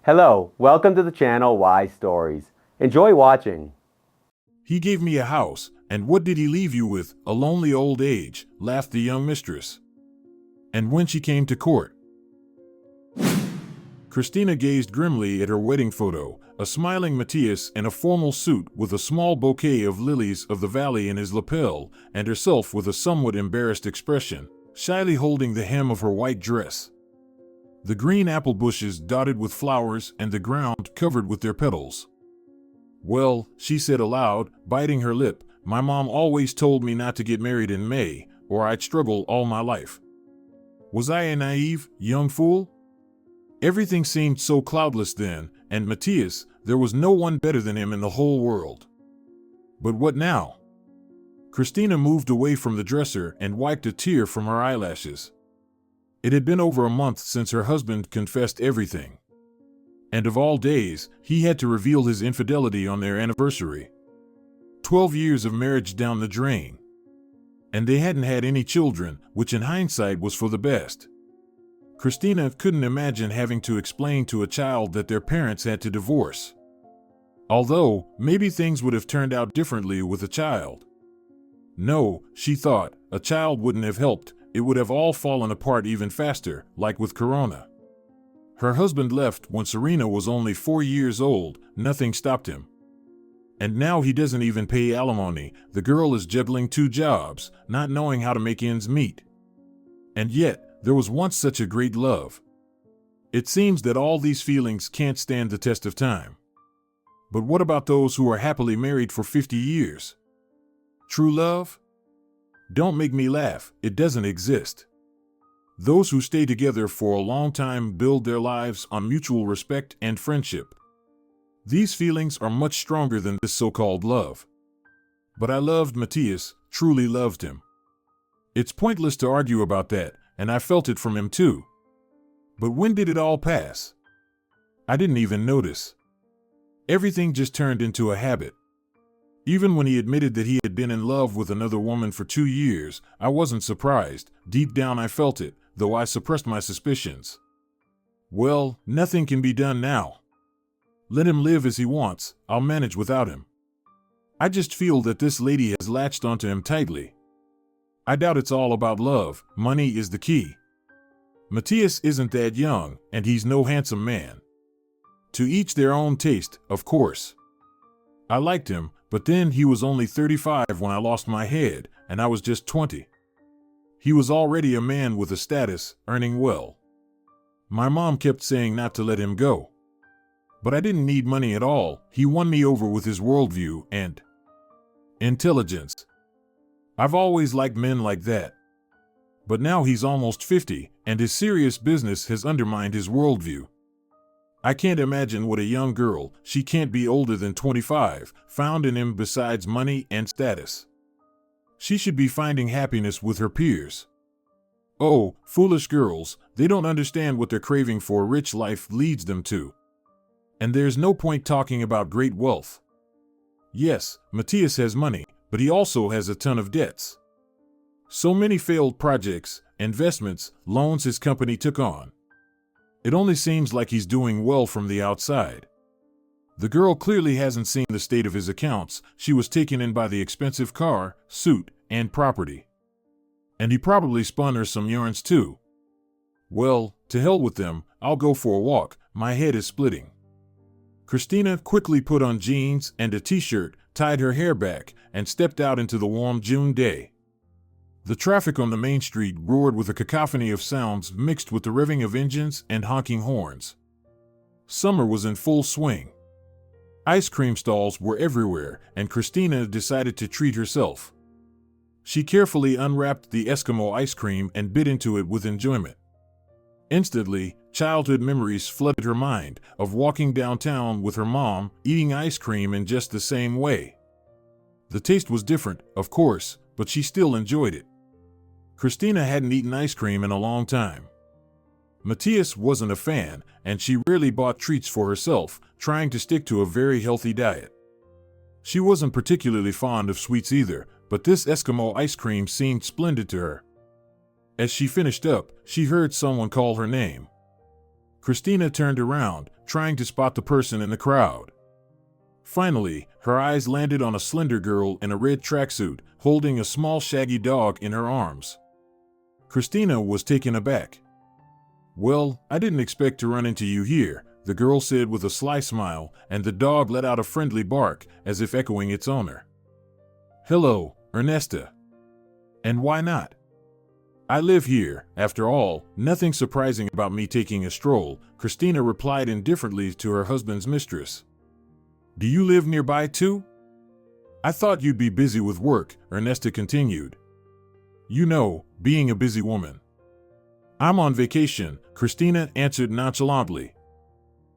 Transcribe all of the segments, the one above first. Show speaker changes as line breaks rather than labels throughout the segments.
Hello, welcome to the channel Why Stories. Enjoy watching.
He gave me a house, and what did he leave you with? A lonely old age, laughed the young mistress. And when she came to court, Christina gazed grimly at her wedding photo, a smiling Matthias in a formal suit with a small bouquet of lilies of the valley in his lapel, and herself with a somewhat embarrassed expression, shyly holding the hem of her white dress. The green apple bushes dotted with flowers and the ground covered with their petals. "Well," she said aloud, biting her lip, "my mom always told me not to get married in May, or I'd struggle all my life. Was I a naive, young fool? Everything seemed so cloudless then, and Matthias, there was no one better than him in the whole world. But what now?" Christina moved away from the dresser and wiped a tear from her eyelashes. It had been over a month since her husband confessed everything. And of all days, he had to reveal his infidelity on their anniversary. 12 years of marriage down the drain. And they hadn't had any children, which in hindsight was for the best. Christina couldn't imagine having to explain to a child that their parents had to divorce. Although, maybe things would have turned out differently with a child. No, she thought, a child wouldn't have helped, it would have all fallen apart even faster, like with Corona. Her husband left when Serena was only 4 years old, nothing stopped him. And now he doesn't even pay alimony, the girl is juggling 2 jobs, not knowing how to make ends meet. And yet, there was once such a great love. It seems that all these feelings can't stand the test of time. But what about those who are happily married for 50 years? True love? Don't make me laugh, it doesn't exist. Those who stay together for a long time build their lives on mutual respect and friendship. These feelings are much stronger than this so-called love. But I loved Matthias, truly loved him. It's pointless to argue about that, and I felt it from him too. But when did it all pass? I didn't even notice. Everything just turned into a habit. Even when he admitted that he had been in love with another woman for 2 years, I wasn't surprised. Deep down I felt it, though I suppressed my suspicions. Well, nothing can be done now. Let him live as he wants, I'll manage without him. I just feel that this lady has latched onto him tightly. I doubt it's all about love, money is the key. Matthias isn't that young, and he's no handsome man. To each their own taste, of course. I liked him, but then he was only 35 when I lost my head, and I was just 20. He was already a man with a status, earning well. My mom kept saying not to let him go. But I didn't need money at all, he won me over with his worldview and intelligence. I've always liked men like that. But now he's almost 50, and his serious business has undermined his worldview. I can't imagine what a young girl, she can't be older than 25, found in him besides money and status. She should be finding happiness with her peers. Oh, foolish girls, they don't understand what their craving for a rich life leads them to. And there's no point talking about great wealth. Yes, Matthias has money, but he also has a ton of debts. So many failed projects, investments, loans his company took on. It only seems like he's doing well from the outside. The girl clearly hasn't seen the state of his accounts, she was taken in by the expensive car, suit, and property. And he probably spun her some yarns too. Well, to hell with them, I'll go for a walk, my head is splitting. Christina quickly put on jeans and a t-shirt, tied her hair back, and stepped out into the warm June day. The traffic on the main street roared with a cacophony of sounds mixed with the revving of engines and honking horns. Summer was in full swing. Ice cream stalls were everywhere, and Christina decided to treat herself. She carefully unwrapped the Eskimo ice cream and bit into it with enjoyment. Instantly, childhood memories flooded her mind of walking downtown with her mom, eating ice cream in just the same way. The taste was different, of course, but she still enjoyed it. Christina hadn't eaten ice cream in a long time. Matthias wasn't a fan, and she rarely bought treats for herself, trying to stick to a very healthy diet. She wasn't particularly fond of sweets either, but this Eskimo ice cream seemed splendid to her. As she finished up, she heard someone call her name. Christina turned around, trying to spot the person in the crowd. Finally, her eyes landed on a slender girl in a red tracksuit, holding a small shaggy dog in her arms. Christina was taken aback. "Well, I didn't expect to run into you here," the girl said with a sly smile, and the dog let out a friendly bark, as if echoing its owner. "Hello, Ernesta. And why not? I live here, after all, nothing surprising about me taking a stroll," Christina replied indifferently to her husband's mistress. "Do you live nearby too?" "I thought you'd be busy with work," Ernesta continued. "You know, being a busy woman." "I'm on vacation," Christina answered nonchalantly.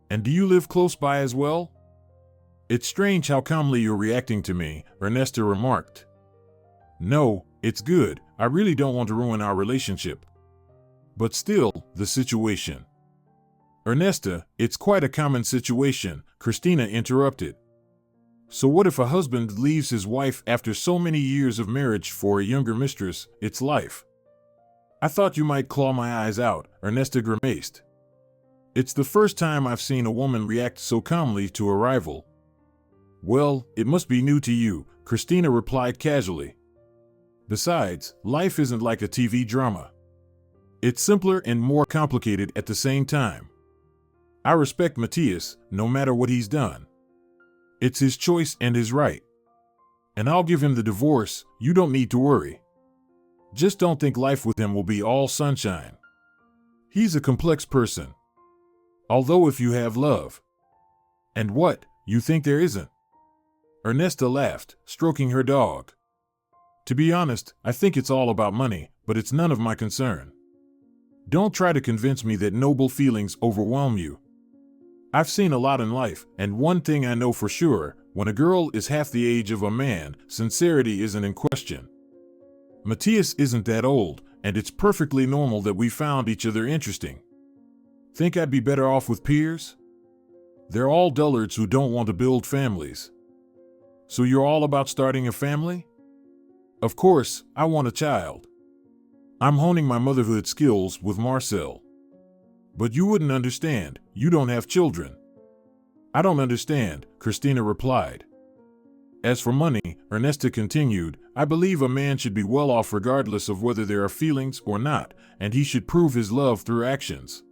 "And do you live close by as well?" "It's strange how calmly you're reacting to me," Ernesta remarked. "No, it's good. I really don't want to ruin our relationship. But still, the situation." "Ernesta, it's quite a common situation," Christina interrupted. "So what if a husband leaves his wife after so many years of marriage for a younger mistress? It's life." "I thought you might claw my eyes out," Ernesta grimaced. "It's the first time I've seen a woman react so calmly to a rival." "Well, it must be new to you," Christina replied casually. "Besides, life isn't like a TV drama. It's simpler and more complicated at the same time. I respect Matthias, no matter what he's done. It's his choice and his right. And I'll give him the divorce, you don't need to worry. Just don't think life with him will be all sunshine. He's a complex person. Although if you have love." "And what, you think there isn't?" Ernesta laughed, stroking her dog. "To be honest, I think it's all about money, but it's none of my concern. Don't try to convince me that noble feelings overwhelm you. I've seen a lot in life, and one thing I know for sure, when a girl is half the age of a man, sincerity isn't in question. Matthias isn't that old, and it's perfectly normal that we found each other interesting. Think I'd be better off with peers? They're all dullards who don't want to build families. So you're all about starting a family?" "Of course, I want a child. I'm honing my motherhood skills with Marcel." "But you wouldn't understand, you don't have children." "I don't understand," Christina replied. "As for money," Ernesta continued, "I believe a man should be well off regardless of whether there are feelings or not, and he should prove his love through actions.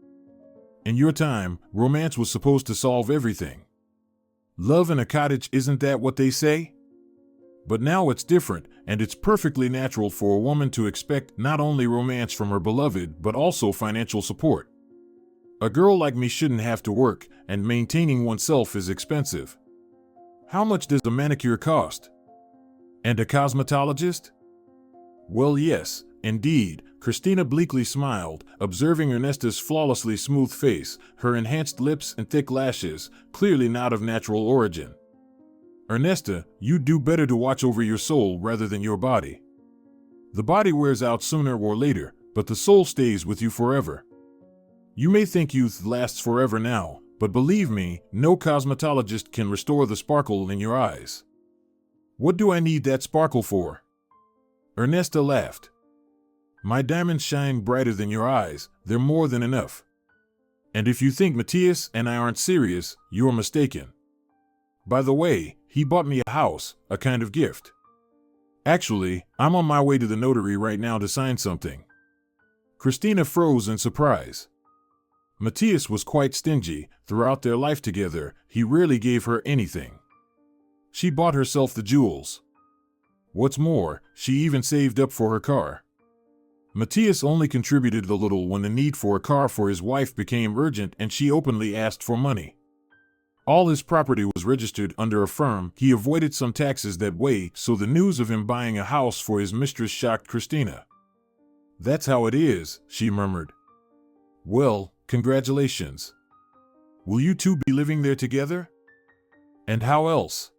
In your time, romance was supposed to solve everything. Love in a cottage, isn't that what they say? But now it's different, and it's perfectly natural for a woman to expect not only romance from her beloved but also financial support. A girl like me shouldn't have to work, and maintaining oneself is expensive. How much does a manicure cost? And a cosmetologist? Well, yes, indeed," Christina bleakly smiled, observing Ernesta's flawlessly smooth face, her enhanced lips and thick lashes, clearly not of natural origin. "Ernesta, you'd do better to watch over your soul rather than your body. The body wears out sooner or later, but the soul stays with you forever. You may think youth lasts forever now, but believe me, no cosmetologist can restore the sparkle in your eyes." "What do I need that sparkle for?" Ernesta laughed. "My diamonds shine brighter than your eyes, they're more than enough. And if you think Matthias and I aren't serious, you're mistaken. By the way, he bought me a house, a kind of gift. Actually, I'm on my way to the notary right now to sign something." Christina froze in surprise. Matthias was quite stingy. Throughout their life together, he rarely gave her anything. She bought herself the jewels. What's more, she even saved up for her car. Matthias only contributed a little when the need for a car for his wife became urgent and she openly asked for money. All his property was registered under a firm. He avoided some taxes that way, so the news of him buying a house for his mistress shocked Christina. "That's how it is," she murmured. "Well, congratulations. Will you two be living there together?" "And how else?"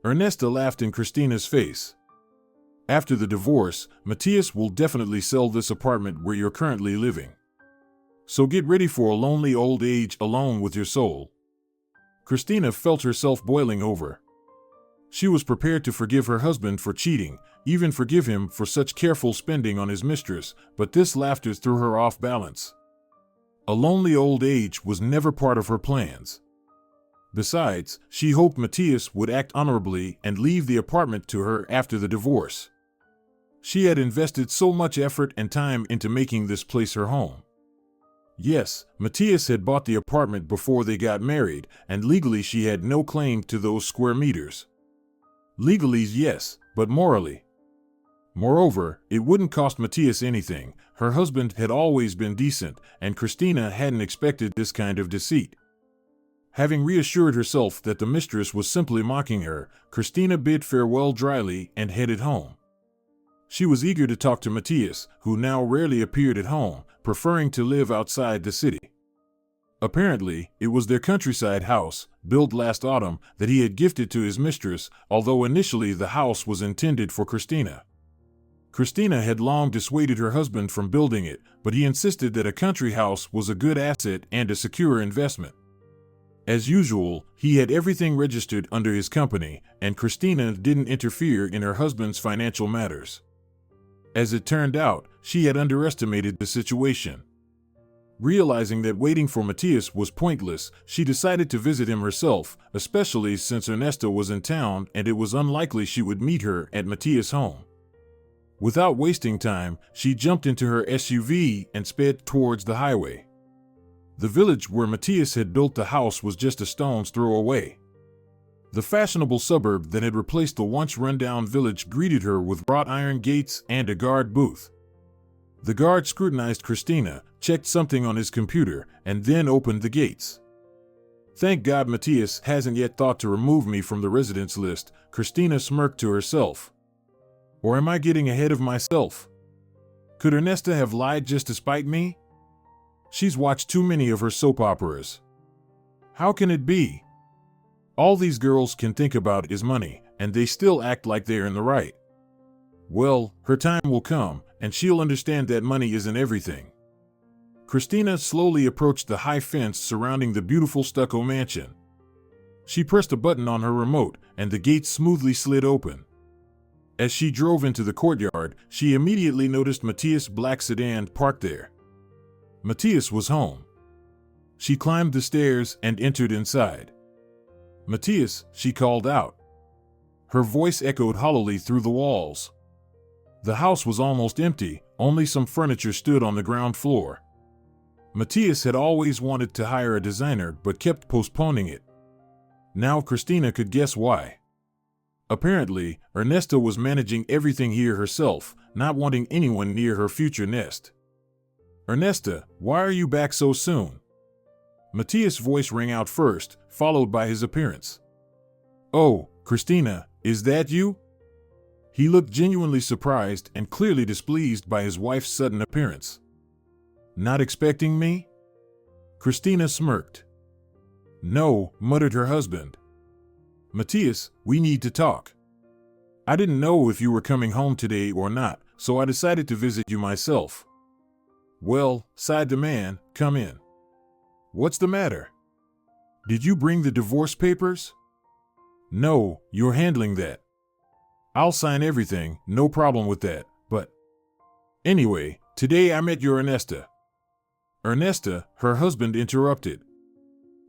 Ernesta laughed in Christina's face. "After the divorce, Matthias will definitely sell this apartment where you're currently living. So get ready for a lonely old age alone with your soul." Christina felt herself boiling over. She was prepared to forgive her husband for cheating, even forgive him for such careful spending on his mistress, but this laughter threw her off balance. A lonely old age was never part of her plans. Besides, she hoped Matthias would act honorably and leave the apartment to her after the divorce. She had invested so much effort and time into making this place her home. Yes, Matthias had bought the apartment before they got married, and legally she had no claim to those square meters. Legally, yes, but morally. Moreover, it wouldn't cost Matthias anything. Her husband had always been decent, and Christina hadn't expected this kind of deceit. Having reassured herself that the mistress was simply mocking her, Christina bid farewell dryly and headed home. She was eager to talk to Matthias, who now rarely appeared at home, preferring to live outside the city. Apparently, it was their countryside house, built last autumn, that he had gifted to his mistress, although initially the house was intended for Christina. Christina had long dissuaded her husband from building it, but he insisted that a country house was a good asset and a secure investment. As usual, he had everything registered under his company, and Christina didn't interfere in her husband's financial matters. As it turned out, she had underestimated the situation. Realizing that waiting for Matthias was pointless, she decided to visit him herself, especially since Ernesta was in town and it was unlikely she would meet her at Matthias' home. Without wasting time, she jumped into her SUV and sped towards the highway. The village where Matthias had built the house was just a stone's throw away. The fashionable suburb that had replaced the once run-down village greeted her with wrought iron gates and a guard booth. The guard scrutinized Christina, checked something on his computer, and then opened the gates. "Thank God Matthias hasn't yet thought to remove me from the residence list," Christina smirked to herself. Or am I getting ahead of myself? Could Ernesta have lied just to spite me? She's watched too many of her soap operas. How can it be? All these girls can think about is money, and they still act like they're in the right. Well, her time will come, and she'll understand that money isn't everything. Christina slowly approached the high fence surrounding the beautiful stucco mansion. She pressed a button on her remote, and the gate smoothly slid open. As she drove into the courtyard, she immediately noticed Matthias' black sedan parked there. Matthias was home. She climbed the stairs and entered inside. "Matthias," she called out. Her voice echoed hollowly through the walls. The house was almost empty, only some furniture stood on the ground floor. Matthias had always wanted to hire a designer but kept postponing it. Now Christina could guess why. Apparently, Ernesta was managing everything here herself, not wanting anyone near her future nest. "Ernesta, why are you back so soon?" Matthias' voice rang out first, followed by his appearance. "Oh, Christina, is that you?" He looked genuinely surprised and clearly displeased by his wife's sudden appearance. "Not expecting me?" Christina smirked. "No," muttered her husband. "Matthias, we need to talk. I didn't know if you were coming home today or not, so I decided to visit you myself." "Well," sighed the man, "come in." "What's the matter? Did you bring the divorce papers?" "No, you're handling that. I'll sign everything, no problem with that, but... Anyway, today I met your Ernesta." "Ernesta," her husband interrupted.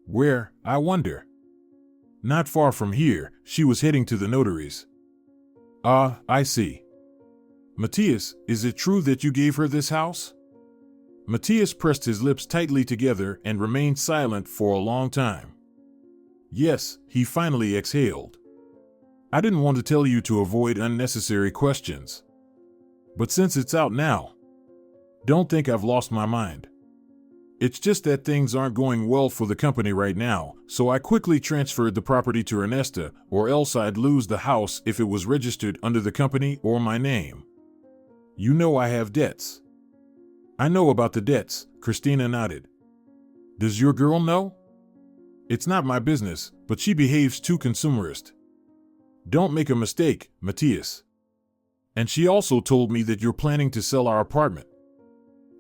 "Where, I wonder?" "Not far from here, she was heading to the notary's." "Ah, I see. Matthias, is it true that you gave her this house?" Matthias pressed his lips tightly together and remained silent for a long time. "Yes," he finally exhaled. "I didn't want to tell you to avoid unnecessary questions. But since it's out now, don't think I've lost my mind. It's just that things aren't going well for the company right now, so I quickly transferred the property to Ernesta, or else I'd lose the house if it was registered under the company or my name. You know I have debts." "I know about the debts," Christina nodded. "Does your girl know?" "It's not my business, but she behaves too consumerist. Don't make a mistake, Matthias. And she also told me that you're planning to sell our apartment.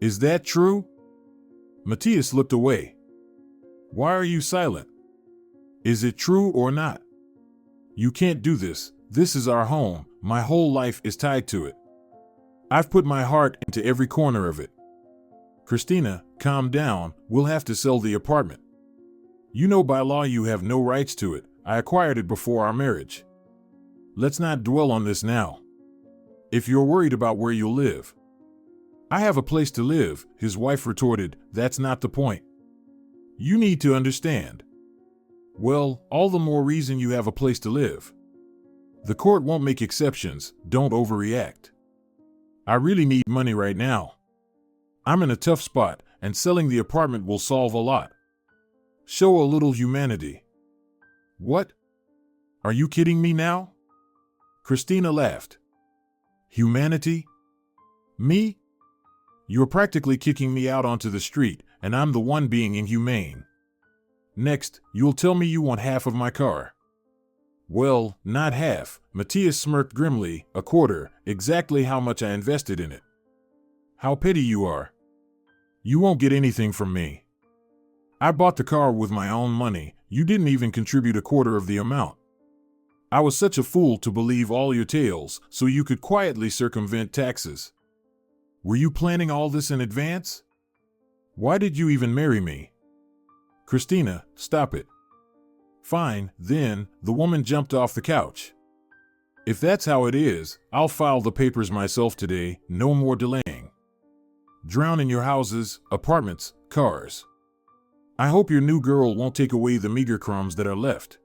Is that true?" Matthias looked away. "Why are you silent? Is it true or not? You can't do this. This is our home. My whole life is tied to it. I've put my heart into every corner of it." Christina, calm down, we'll have to sell the apartment. You know by law you have no rights to it. I acquired it before our marriage. Let's not dwell on this now. If you're worried about where you'll live. I have a place to live, his wife retorted. That's not the point. You need to understand. Well, all the more reason you have a place to live. The court won't make exceptions, don't overreact. I really need money right now. I'm in a tough spot, and selling the apartment will solve a lot. Show a little humanity. What? Are you kidding me now? Christina laughed. Humanity? Me? You're practically kicking me out onto the street, and I'm the one being inhumane. Next, you'll tell me you want half of my car. Well, not half, Matthias smirked grimly, a quarter, exactly how much I invested in it. How petty you are. You won't get anything from me. I bought the car with my own money, you didn't even contribute a quarter of the amount. I was such a fool to believe all your tales, so you could quietly circumvent taxes. Were you planning all this in advance? Why did you even marry me? Christina, stop it. Fine, then, the woman jumped off the couch. If that's how it is, I'll file the papers myself today, no more delaying. Drown in your houses, apartments, cars. I hope your new girl won't take away the meager crumbs that are left.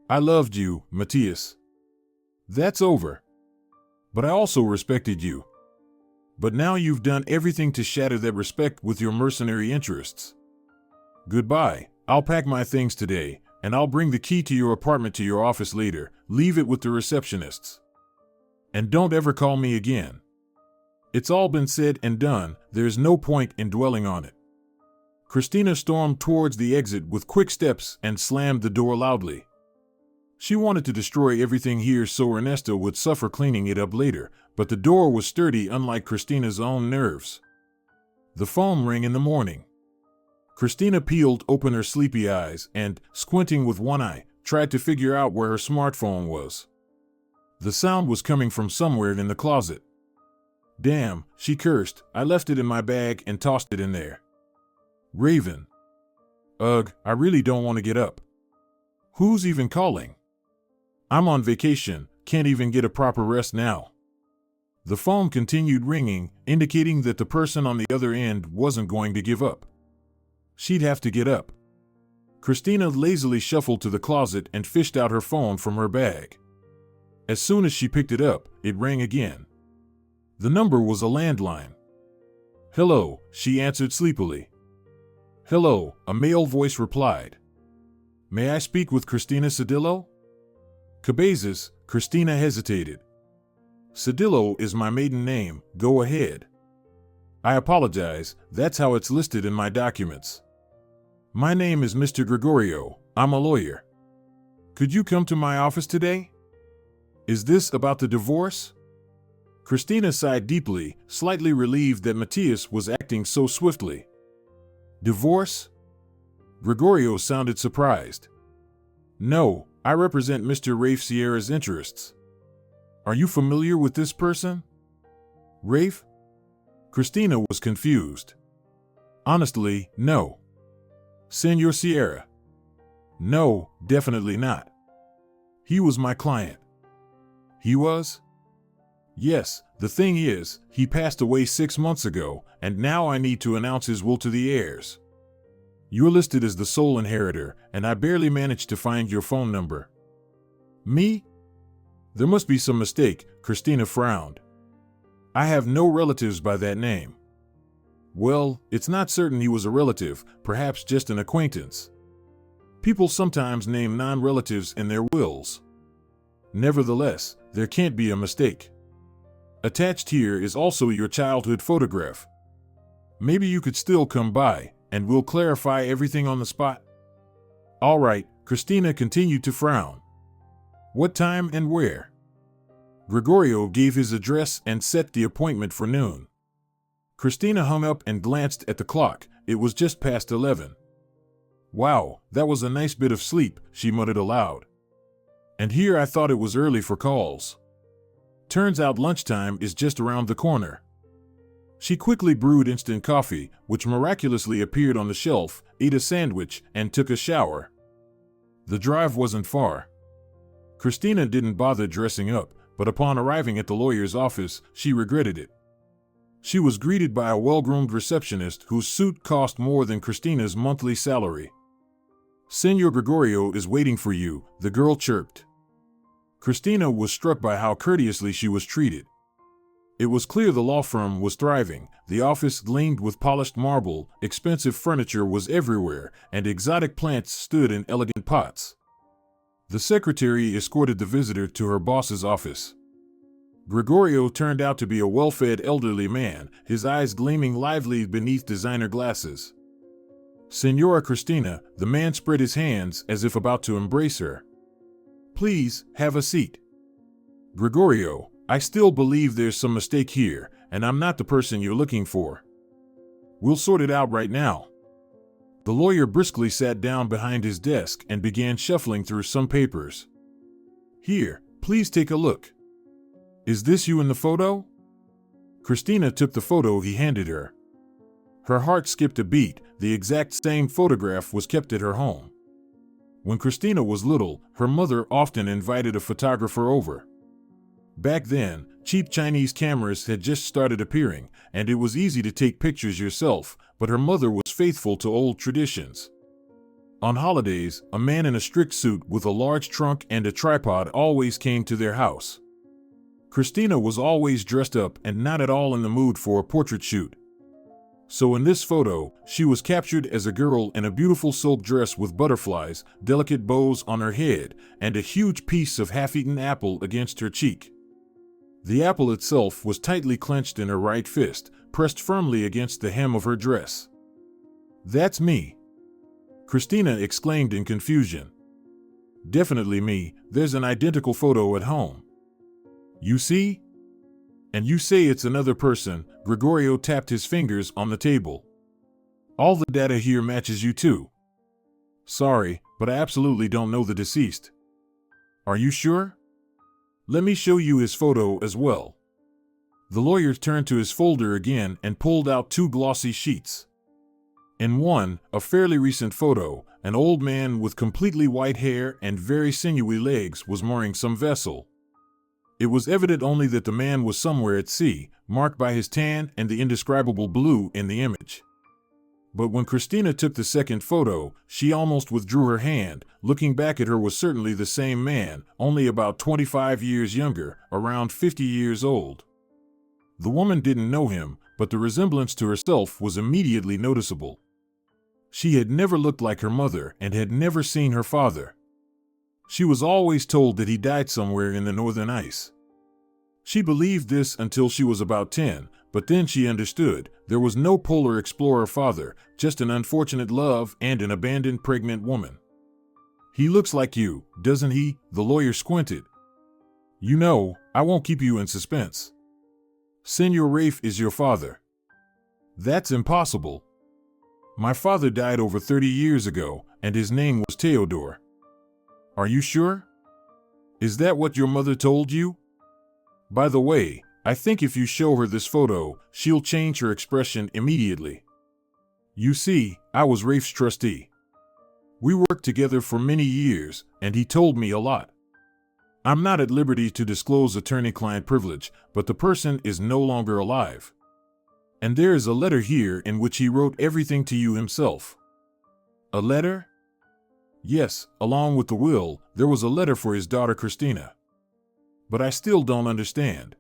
I loved you, Matthias. That's over. But I also respected you. But now you've done everything to shatter that respect with your mercenary interests. Goodbye, I'll pack my things today, and I'll bring the key to your apartment to your office later. Leave it with the receptionists. And don't ever call me again. It's all been said and done, there's no point in dwelling on it. Christina stormed towards the exit with quick steps and slammed the door loudly. She wanted to destroy everything here so Ernesto would suffer cleaning it up later, but the door was sturdy unlike Christina's own nerves. The phone rang in the morning. Christina peeled open her sleepy eyes and, squinting with one eye, tried to figure out where her smartphone was. The sound was coming from somewhere in the closet. Damn, she cursed, I left it in my bag and tossed it in there. Raven. Ugh, I really don't want to get up. Who's even calling? I'm on vacation, can't even get a proper rest now. The phone continued ringing, indicating that the person on the other end wasn't going to give up. She'd have to get up. Christina lazily shuffled to the closet and fished out her phone from her bag. As soon as she picked it up, it rang again. The number was a landline. Hello, she answered sleepily. Hello, a male voice replied. May I speak with Christina Cedillo? Cabezas, Christina hesitated. Cedillo is my maiden name, go ahead. I apologize, that's how it's listed in my documents. My name is Mr. Gregorio, I'm a lawyer. Could you come to my office today? Is this about the divorce? Christina sighed deeply, slightly relieved that Matthias was acting so swiftly. Divorce? Gregorio sounded surprised. No, I represent Mr. Rafe Sierra's interests. Are you familiar with this person? Rafe? Christina was confused. Honestly, no. Senor Sierra? No, definitely not. He was my client. He was? Yes, the thing is, he passed away 6 months ago, and now I need to announce his will to the heirs. You're listed as the sole inheritor, and I barely managed to find your phone number. Me? There must be some mistake, Christina frowned. I have no relatives by that name. Well, it's not certain he was a relative, perhaps just an acquaintance. People sometimes name non-relatives in their wills. Nevertheless, there can't be a mistake. Attached here is also your childhood photograph. Maybe you could still come by, and we'll clarify everything on the spot. All right, Christina continued to frown. What time and where? Gregorio gave his address and set the appointment for noon. Christina hung up and glanced at the clock. It was just past 11. Wow, that was a nice bit of sleep, she muttered aloud. And here I thought it was early for calls. Turns out lunchtime is just around the corner. She quickly brewed instant coffee, which miraculously appeared on the shelf, ate a sandwich, and took a shower. The drive wasn't far. Christina didn't bother dressing up, but upon arriving at the lawyer's office, she regretted it. She was greeted by a well-groomed receptionist whose suit cost more than Christina's monthly salary. "Senor Gregorio is waiting for you," the girl chirped. Christina was struck by how courteously she was treated. It was clear the law firm was thriving. The office gleamed with polished marble, expensive furniture was everywhere, and exotic plants stood in elegant pots. The secretary escorted the visitor to her boss's office. Gregorio turned out to be a well-fed elderly man, his eyes gleaming lively beneath designer glasses. "Senora Christina," the man spread his hands as if about to embrace her. "Please, have a seat." "Gregorio, I still believe there's some mistake here, and I'm not the person you're looking for. We'll sort it out right now." The lawyer briskly sat down behind his desk and began shuffling through some papers. "Here, please take a look. Is this you in the photo?" Christina took the photo he handed her. Her heart skipped a beat. The exact same photograph was kept at her home. When Christina was little, her mother often invited a photographer over. Back then, cheap Chinese cameras had just started appearing, and it was easy to take pictures yourself, but her mother was faithful to old traditions. On holidays, a man in a strict suit with a large trunk and a tripod always came to their house. Christina was always dressed up and not at all in the mood for a portrait shoot. So in this photo, she was captured as a girl in a beautiful silk dress with butterflies, delicate bows on her head, and a huge piece of half-eaten apple against her cheek. The apple itself was tightly clenched in her right fist, pressed firmly against the hem of her dress. "That's me," Christina exclaimed in confusion. "Definitely me. There's an identical photo at home. You see? And you say it's another person." Gregorio tapped his fingers on the table. "All the data here matches you too." "Sorry, but I absolutely don't know the deceased." "Are you sure? Let me show you his photo as well." The lawyer turned to his folder again and pulled out two glossy sheets. In one, a fairly recent photo, an old man with completely white hair and very sinewy legs was mooring some vessel. It was evident only that the man was somewhere at sea, marked by his tan and the indescribable blue in the image. But when Christina took the second photo, she almost withdrew her hand. Looking back at her was certainly the same man, only about 25 years younger, around 50 years old. The woman didn't know him, but the resemblance to herself was immediately noticeable. She had never looked like her mother and had never seen her father. She was always told that he died somewhere in the northern ice. She believed this until she was about 10, but then she understood. There was no polar explorer father, just an unfortunate love and an abandoned pregnant woman. "He looks like you, doesn't he?" The lawyer squinted. "You know, I won't keep you in suspense. Senor Rafe is your father." "That's impossible. My father died over 30 years ago, and his name was Theodore." "Are you sure? Is that what your mother told you? By the way, I think if you show her this photo, she'll change her expression immediately. You see, I was Rafe's trustee. We worked together for many years, and he told me a lot. I'm not at liberty to disclose attorney-client privilege, but the person is no longer alive. And there is a letter here in which he wrote everything to you himself." "A letter?" "Yes, along with the will, there was a letter for his daughter Christina. But I still don't understand.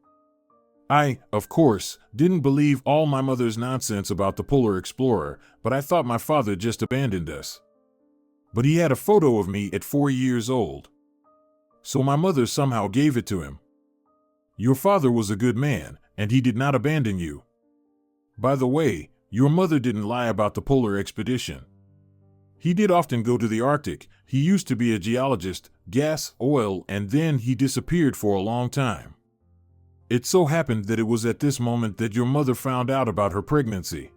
I, of course, didn't believe all my mother's nonsense about the polar explorer, but I thought my father just abandoned us. But he had a photo of me at 4 years old. So my mother somehow gave it to him. Your father was a good man, and he did not abandon you. By the way, your mother didn't lie about the polar expedition. He did often go to the Arctic. He used to be a geologist, gas, oil, and then he disappeared for a long time. It so happened that it was at this moment that your mother found out about her pregnancy.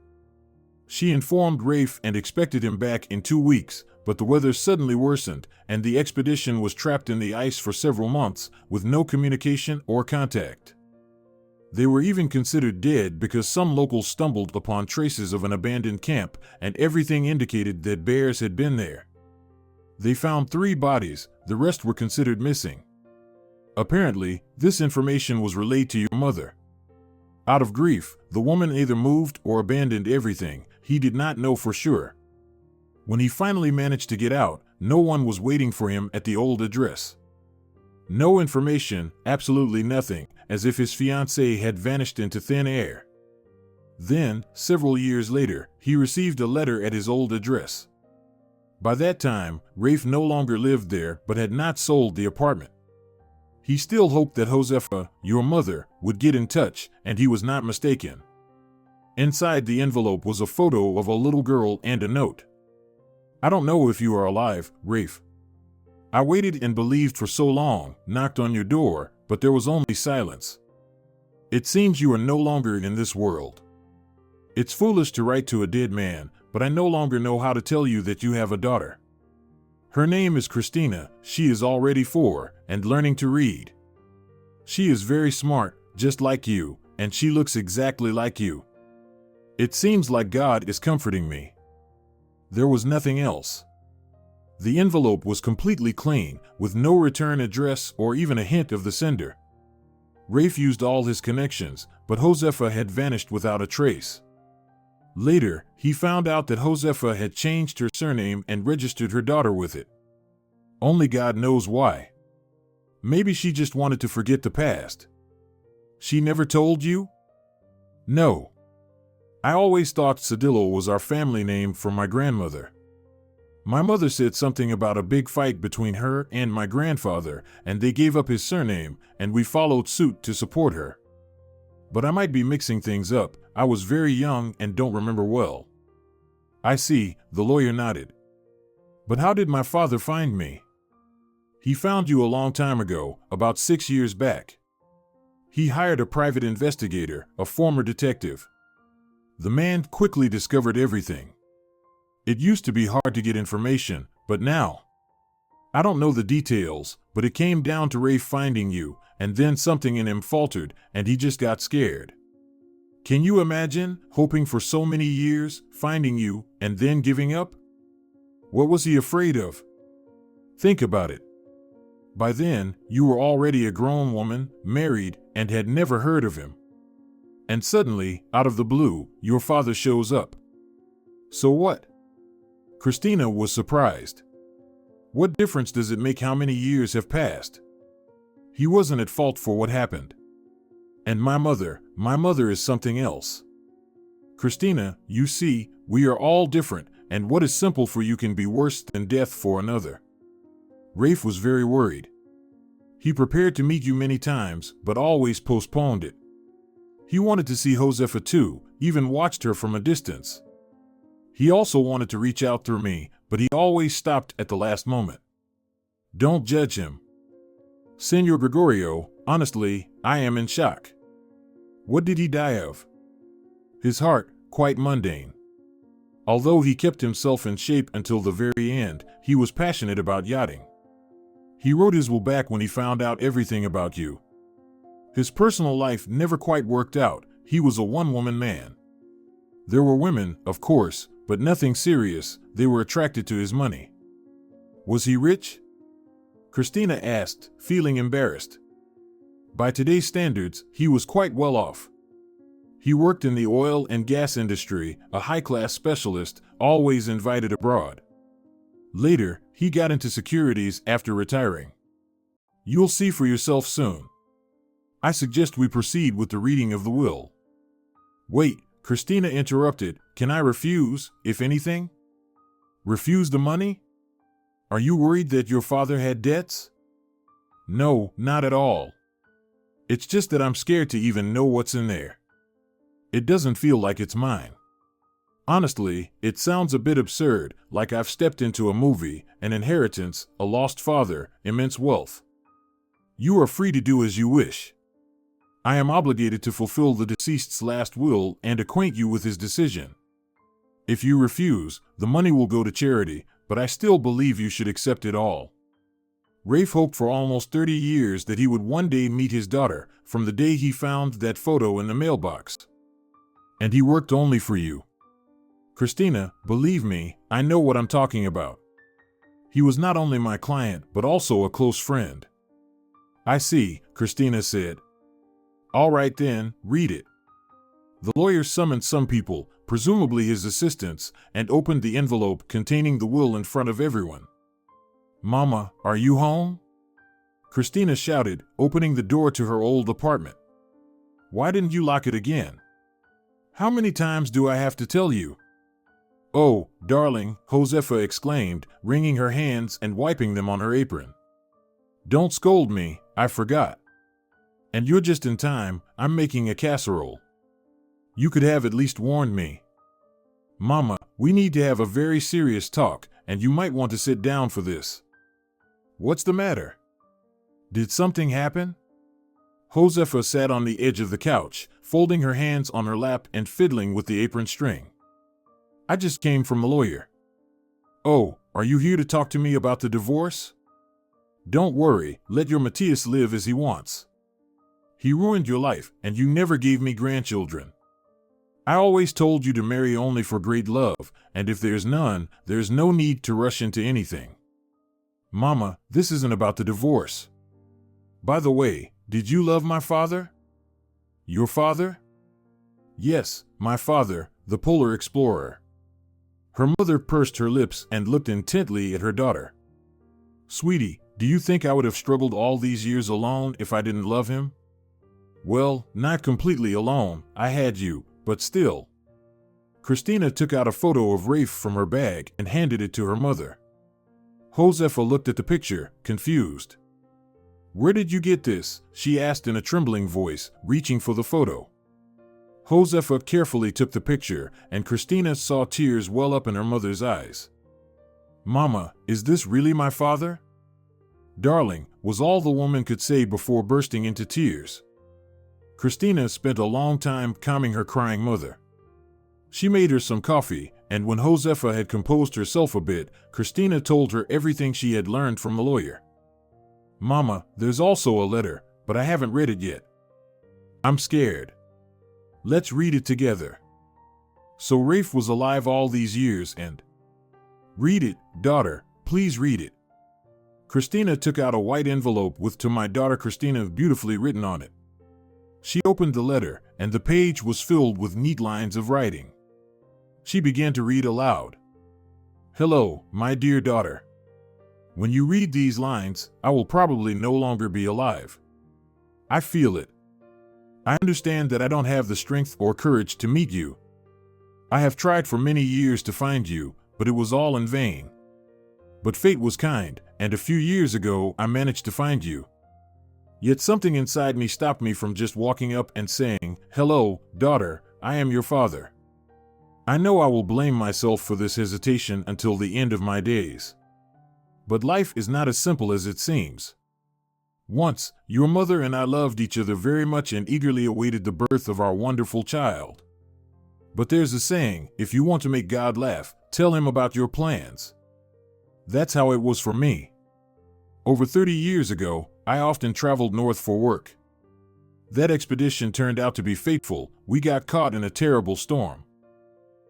She informed Rafe and expected him back in 2 weeks, but the weather suddenly worsened, and the expedition was trapped in the ice for several months, with no communication or contact. They were even considered dead because some locals stumbled upon traces of an abandoned camp, and everything indicated that bears had been there. They found 3 bodies, the rest were considered missing. Apparently, this information was relayed to your mother. Out of grief, the woman either moved or abandoned everything. He did not know for sure. When he finally managed to get out, no one was waiting for him at the old address. No information, absolutely nothing, as if his fiancée had vanished into thin air. Then, several years later, he received a letter at his old address. By that time, Rafe no longer lived there but had not sold the apartment. He still hoped that Josefa, your mother, would get in touch, and he was not mistaken. Inside the envelope was a photo of a little girl and a note. "I don't know if you are alive, Rafe. I waited and believed for so long, knocked on your door, but there was only silence. It seems you are no longer in this world. It's foolish to write to a dead man, but I no longer know how to tell you that you have a daughter. Her name is Christina. She is already 4 and learning to read. She is very smart, just like you, and she looks exactly like you. It seems like God is comforting me." There was nothing else. The envelope was completely clean, with no return address or even a hint of the sender. Rafe used all his connections, but Josefa had vanished without a trace. Later, he found out that Josefa had changed her surname and registered her daughter with it. Only God knows why. Maybe she just wanted to forget the past. She never told you? No. I always thought Cedillo was our family name for my grandmother. My mother said something about a big fight between her and my grandfather, and they gave up his surname, and we followed suit to support her. But I might be mixing things up. I was very young and don't remember well." "I see," the lawyer nodded. "But how did my father find me?" "He found you a long time ago, about 6 years back. He hired a private investigator, a former detective. The man quickly discovered everything. It used to be hard to get information, but now, I don't know the details, but it came down to Rafe finding you, and then something in him faltered, and he just got scared. Can you imagine, hoping for so many years, finding you, and then giving up? What was he afraid of? Think about it. By then, you were already a grown woman, married, and had never heard of him. And suddenly, out of the blue, your father shows up. So what?" Christina was surprised. "What difference does it make how many years have passed? He wasn't at fault for what happened. And my mother is something else. Christina, you see, we are all different, and what is simple for you can be worse than death for another." Rafe was very worried. He prepared to meet you many times, but always postponed it. He wanted to see Josefa too, even watched her from a distance. He also wanted to reach out through me, but he always stopped at the last moment. Don't judge him. Senor Gregorio, honestly, I am in shock. What did he die of? His heart, quite mundane. Although he kept himself in shape until the very end, he was passionate about yachting. He wrote his will back when he found out everything about you. His personal life never quite worked out. He was a one-woman man. There were women, of course, but nothing serious. They were attracted to his money. Was he rich? Christina asked, feeling embarrassed. By today's standards, he was quite well off. He worked in the oil and gas industry, a high-class specialist, always invited abroad. Later, he got into securities after retiring. You'll see for yourself soon. I suggest we proceed with the reading of the will. Wait, Christina interrupted. Can I refuse, if anything? Refuse the money? Are you worried that your father had debts? No, not at all. It's just that I'm scared to even know what's in there. It doesn't feel like it's mine. Honestly, it sounds a bit absurd, like I've stepped into a movie, an inheritance, a lost father, immense wealth. You are free to do as you wish. I am obligated to fulfill the deceased's last will and acquaint you with his decision. If you refuse, the money will go to charity, but I still believe you should accept it all. Rafe hoped for almost 30 years that he would one day meet his daughter, from the day he found that photo in the mailbox. And he worked only for you. Christina, believe me, I know what I'm talking about. He was not only my client, but also a close friend. I see, Christina said. All right then, read it. The lawyer summoned some people, presumably his assistants, and opened the envelope containing the will in front of everyone. Mama, are you home? Christina shouted, opening the door to her old apartment. Why didn't you lock it again? How many times do I have to tell you? Oh, darling, Josefa exclaimed, wringing her hands and wiping them on her apron. Don't scold me, I forgot. And you're just in time, I'm making a casserole. You could have at least warned me. Mama, we need to have a very serious talk, and you might want to sit down for this. What's the matter? Did something happen? Josefa sat on the edge of the couch, folding her hands on her lap and fiddling with the apron string. I just came from a lawyer. Oh, are you here to talk to me about the divorce? Don't worry, let your Matthias live as he wants. He ruined your life, and you never gave me grandchildren. I always told you to marry only for great love, and if there's none, there's no need to rush into anything. Mama, this isn't about the divorce. By the way, did you love my father? Your father? Yes, my father, the polar explorer. Her mother pursed her lips and looked intently at her daughter. Sweetie, do you think I would have struggled all these years alone if I didn't love him? Well, not completely alone, I had you, but still. Christina took out a photo of Rafe from her bag and handed it to her mother. Josefa looked at the picture, confused. Where did you get this? She asked in a trembling voice, reaching for the photo. Josefa carefully took the picture, and Christina saw tears well up in her mother's eyes. Mama, is this really my father? Darling, was all the woman could say before bursting into tears. Christina spent a long time calming her crying mother. She made her some coffee, and when Josefa had composed herself a bit, Christina told her everything she had learned from the lawyer. Mama, there's also a letter, but I haven't read it yet. I'm scared. Let's read it together. So Rafe was alive all these years and... Read it, daughter, please read it. Christina took out a white envelope with "To my daughter Christina" beautifully written on it. She opened the letter, and the page was filled with neat lines of writing. She began to read aloud. Hello, my dear daughter. When you read these lines, I will probably no longer be alive. I feel it. I understand that I don't have the strength or courage to meet you. I have tried for many years to find you, but it was all in vain. But fate was kind, and a few years ago I managed to find you. Yet something inside me stopped me from just walking up and saying, Hello, daughter, I am your father. I know I will blame myself for this hesitation until the end of my days. But life is not as simple as it seems. Once, your mother and I loved each other very much and eagerly awaited the birth of our wonderful child. But there's a saying, if you want to make God laugh, tell him about your plans. That's how it was for me. Over 30 years ago, I often traveled north for work. That expedition turned out to be fateful. We got caught in a terrible storm.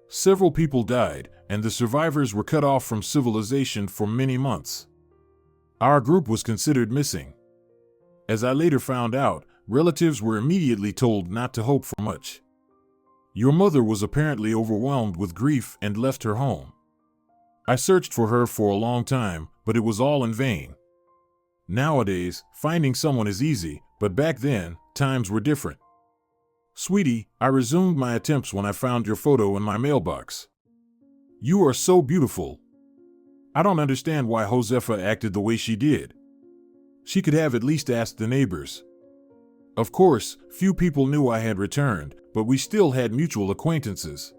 Several people died, and the survivors were cut off from civilization for many months. Our group was considered missing. As I later found out, relatives were immediately told not to hope for much. Your mother was apparently overwhelmed with grief and left her home. I searched for her for a long time, but it was all in vain. Nowadays, finding someone is easy, but back then, times were different. Sweetie, I resumed my attempts when I found your photo in my mailbox. You are so beautiful. I don't understand why Josefa acted the way she did. She could have at least asked the neighbors. Of course, few people knew I had returned, but we still had mutual acquaintances.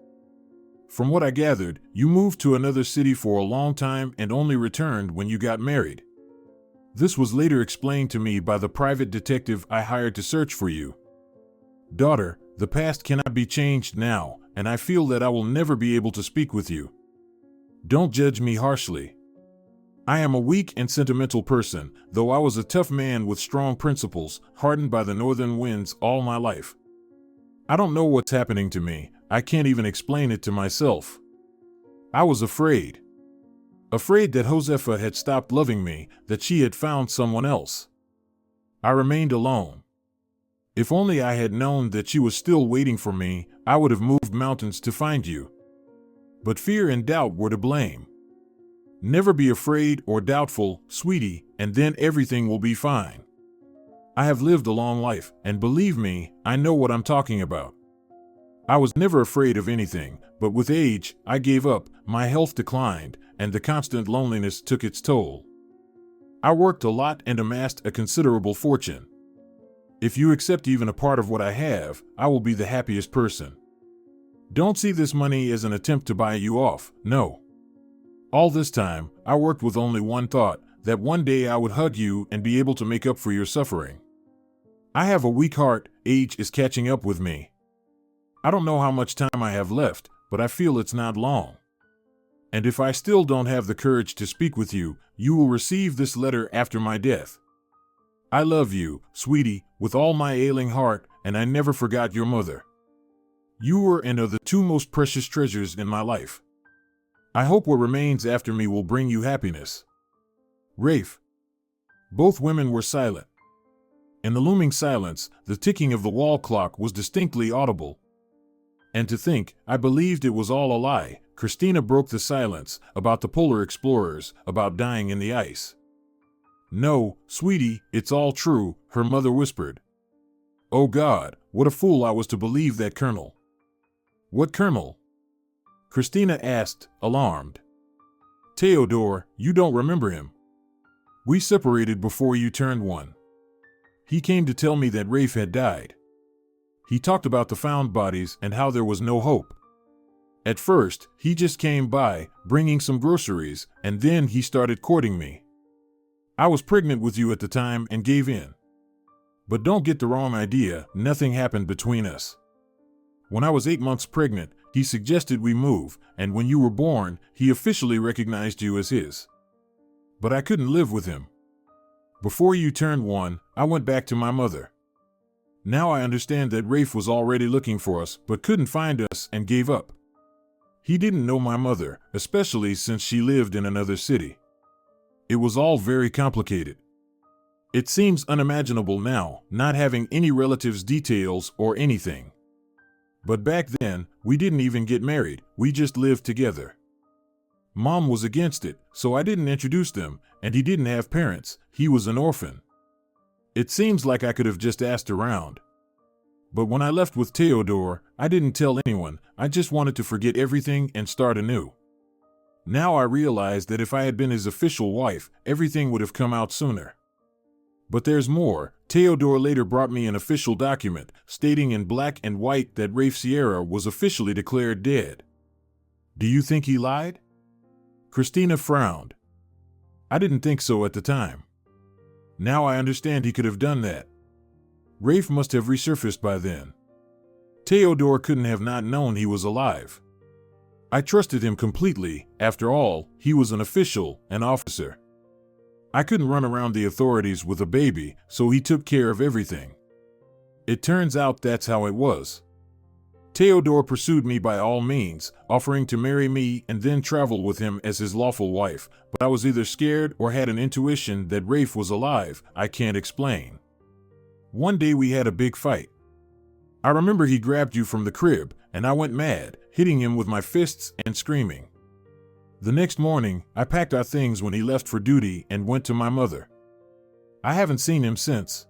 From what I gathered, you moved to another city for a long time and only returned when you got married. This was later explained to me by the private detective I hired to search for you. Daughter, the past cannot be changed now, and I feel that I will never be able to speak with you. Don't judge me harshly. I am a weak and sentimental person, though I was a tough man with strong principles, hardened by the northern winds all my life. I don't know what's happening to me. I can't even explain it to myself. I was afraid. Afraid that Josefa had stopped loving me, that she had found someone else. I remained alone. If only I had known that she was still waiting for me, I would have moved mountains to find you. But fear and doubt were to blame. Never be afraid or doubtful, sweetie, and then everything will be fine. I have lived a long life, and believe me, I know what I'm talking about. I was never afraid of anything, but with age, I gave up, my health declined, and the constant loneliness took its toll. I worked a lot and amassed a considerable fortune. If you accept even a part of what I have, I will be the happiest person. Don't see this money as an attempt to buy you off, no. All this time, I worked with only one thought, that one day I would hug you and be able to make up for your suffering. I have a weak heart, age is catching up with me. I don't know how much time I have left, but I feel it's not long. And if I still don't have the courage to speak with you, you will receive this letter after my death. I love you, sweetie, with all my ailing heart, and I never forgot your mother. You were and are the two most precious treasures in my life. I hope what remains after me will bring you happiness. Rafe. Both women were silent. In the looming silence, the ticking of the wall clock was distinctly audible. And to think, I believed it was all a lie. Christina broke the silence, about the polar explorers, about dying in the ice. No, sweetie, it's all true, her mother whispered. Oh God, what a fool I was to believe that colonel. What colonel? Christina asked, alarmed. Theodore, you don't remember him. We separated before you turned one. He came to tell me that Rafe had died. He talked about the found bodies and how there was no hope. At first, he just came by, bringing some groceries, and then he started courting me. I was pregnant with you at the time and gave in. But don't get the wrong idea, nothing happened between us. When I was 8 months pregnant, he suggested we move, and when you were born, he officially recognized you as his. But I couldn't live with him. Before you turned one, I went back to my mother. Now I understand that Rafe was already looking for us, but couldn't find us and gave up. He didn't know my mother, especially since she lived in another city. It was all very complicated. It seems unimaginable now, not having any relatives' details or anything. But back then, we didn't even get married, we just lived together. Mom was against it, so I didn't introduce them, and he didn't have parents, he was an orphan. It seems like I could have just asked around. But when I left with Theodore, I didn't tell anyone, I just wanted to forget everything and start anew. Now I realize that if I had been his official wife, everything would have come out sooner. But there's more. Theodore later brought me an official document, stating in black and white that Rafe Sierra was officially declared dead. Do you think he lied? Christina frowned. I didn't think so at the time. Now I understand he could have done that. Rafe must have resurfaced by then. Theodore couldn't have not known he was alive. I trusted him completely. After all, he was an official, an officer. I couldn't run around the authorities with a baby, so he took care of everything. It turns out that's how it was. Theodore pursued me by all means, offering to marry me and then travel with him as his lawful wife, but I was either scared or had an intuition that Rafe was alive. I can't explain. One day we had a big fight. I remember he grabbed you from the crib, and I went mad, hitting him with my fists and screaming. The next morning, I packed our things when he left for duty and went to my mother. I haven't seen him since.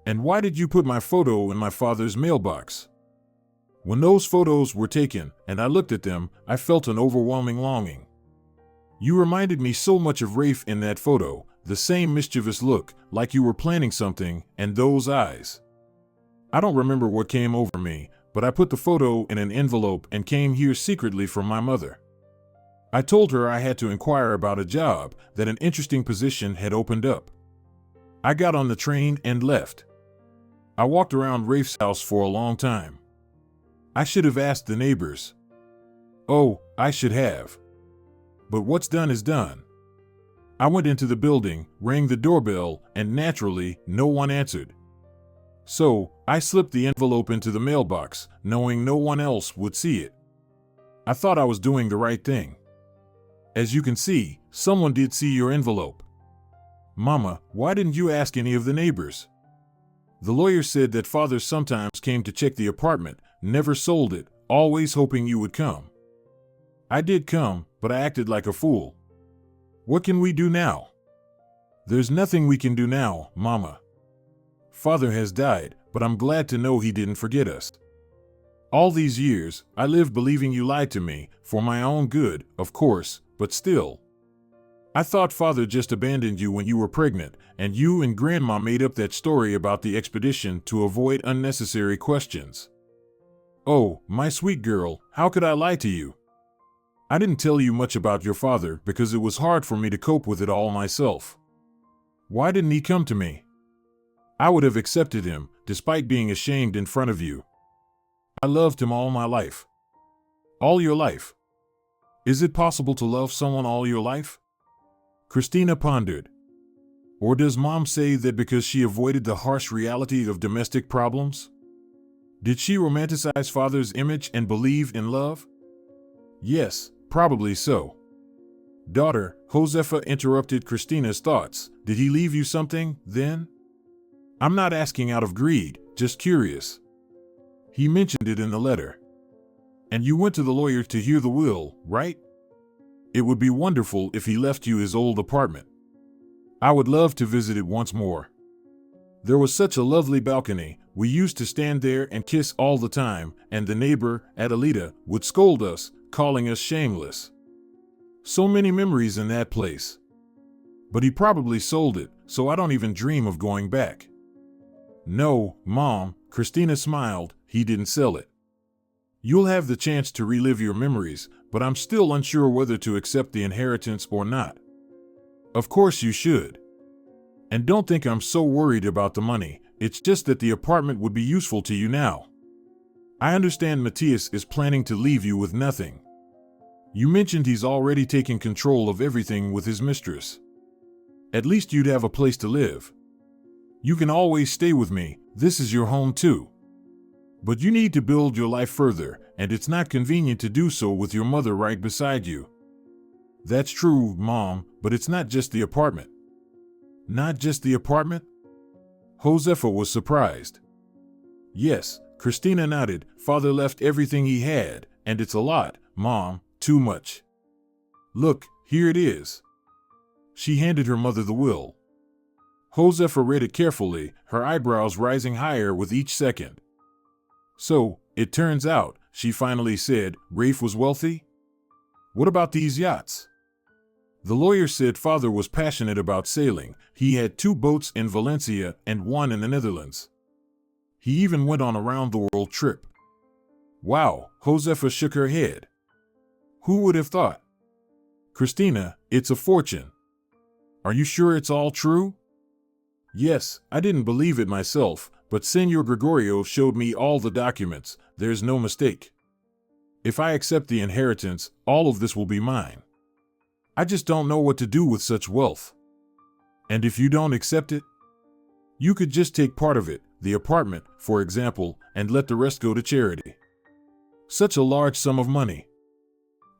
And why did you put my photo in my father's mailbox? When those photos were taken, and I looked at them, I felt an overwhelming longing. You reminded me so much of Rafe in that photo, the same mischievous look, like you were planning something, and those eyes. I don't remember what came over me, but I put the photo in an envelope and came here secretly from my mother. I told her I had to inquire about a job, that an interesting position had opened up. I got on the train and left. I walked around Rafe's house for a long time. I should have asked the neighbors. Oh, I should have. But what's done is done. I went into the building, rang the doorbell, and naturally, no one answered. So, I slipped the envelope into the mailbox, knowing no one else would see it. I thought I was doing the right thing. As you can see, someone did see your envelope. Mama, why didn't you ask any of the neighbors? The lawyer said that father sometimes came to check the apartment, never sold it, always hoping you would come. I did come, but I acted like a fool. What can we do now? There's nothing we can do now, Mama. Father has died, but I'm glad to know he didn't forget us. All these years, I lived believing you lied to me, for my own good, of course, but still. I thought father just abandoned you when you were pregnant, and you and Grandma made up that story about the expedition to avoid unnecessary questions. Oh, my sweet girl, how could I lie to you? I didn't tell you much about your father because it was hard for me to cope with it all myself. Why didn't he come to me? I would have accepted him, despite being ashamed in front of you. I loved him all my life. All your life. Is it possible to love someone all your life? Christina pondered. Or does Mom say that because she avoided the harsh reality of domestic problems? Did she romanticize father's image and believe in love? Yes, probably so. Daughter, Josefa interrupted Christina's thoughts. Did he leave you something, then? I'm not asking out of greed, just curious. He mentioned it in the letter. And you went to the lawyer to hear the will, right? It would be wonderful if he left you his old apartment. I would love to visit it once more. There was such a lovely balcony. We used to stand there and kiss all the time, and the neighbor, Adelita, would scold us, calling us shameless. So many memories in that place. But he probably sold it, so I don't even dream of going back. No, Mom, Christina smiled, he didn't sell it. You'll have the chance to relive your memories, but I'm still unsure whether to accept the inheritance or not. Of course you should. And don't think I'm so worried about the money, it's just that the apartment would be useful to you now. I understand Matthias is planning to leave you with nothing. You mentioned he's already taken control of everything with his mistress. At least you'd have a place to live. You can always stay with me, this is your home too. But you need to build your life further, and it's not convenient to do so with your mother right beside you. That's true, Mom, but it's not just the apartment. Not just the apartment? Josefa was surprised. Yes, Christina nodded. Father left everything he had, and it's a lot, Mom, too much. Look, here it is. She handed her mother the will. Josefa read it carefully, her eyebrows rising higher with each second. So, it turns out, she finally said, Rafe was wealthy? What about these yachts? The lawyer said father was passionate about sailing. He had 2 boats in Valencia and 1 in the Netherlands. He even went on a round-the-world trip. Wow, Josefa shook her head. Who would have thought? Christina, it's a fortune. Are you sure it's all true? Yes, I didn't believe it myself, but Senor Gregorio showed me all the documents. There's no mistake. If I accept the inheritance, all of this will be mine. I just don't know what to do with such wealth. And if you don't accept it? You could just take part of it, the apartment, for example, and let the rest go to charity. Such a large sum of money.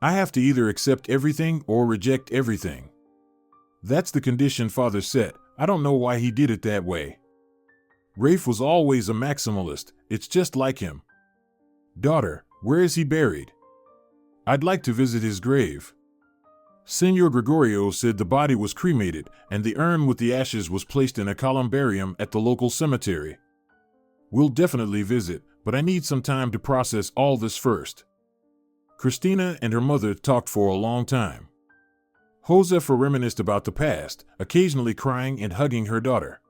I have to either accept everything or reject everything. That's the condition father set. I don't know why he did it that way. Rafe was always a maximalist, it's just like him. Daughter, where is he buried? I'd like to visit his grave. Senor Gregorio said the body was cremated, and the urn with the ashes was placed in a columbarium at the local cemetery. We'll definitely visit, but I need some time to process all this first. Christina and her mother talked for a long time. Josefa reminisced about the past, occasionally crying and hugging her daughter.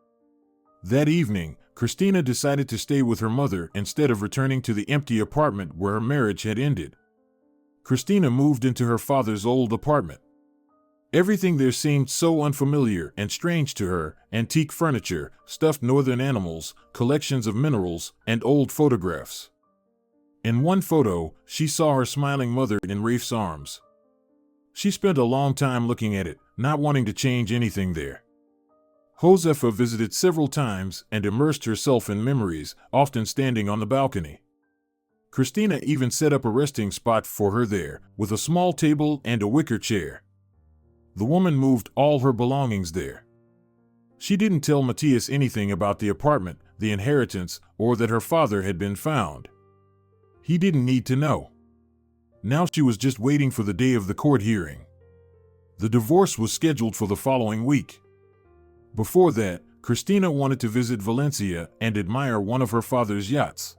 That evening, Christina decided to stay with her mother instead of returning to the empty apartment where her marriage had ended. Christina moved into her father's old apartment. Everything there seemed so unfamiliar and strange to her: antique furniture, stuffed northern animals, collections of minerals, and old photographs. In one photo, she saw her smiling mother in Rafe's arms. She spent a long time looking at it, not wanting to change anything there. Josefa visited several times and immersed herself in memories, often standing on the balcony. Christina even set up a resting spot for her there, with a small table and a wicker chair. The woman moved all her belongings there. She didn't tell Matthias anything about the apartment, the inheritance, or that her father had been found. He didn't need to know. Now she was just waiting for the day of the court hearing. The divorce was scheduled for the following week. Before that, Christina wanted to visit Valencia and admire one of her father's yachts.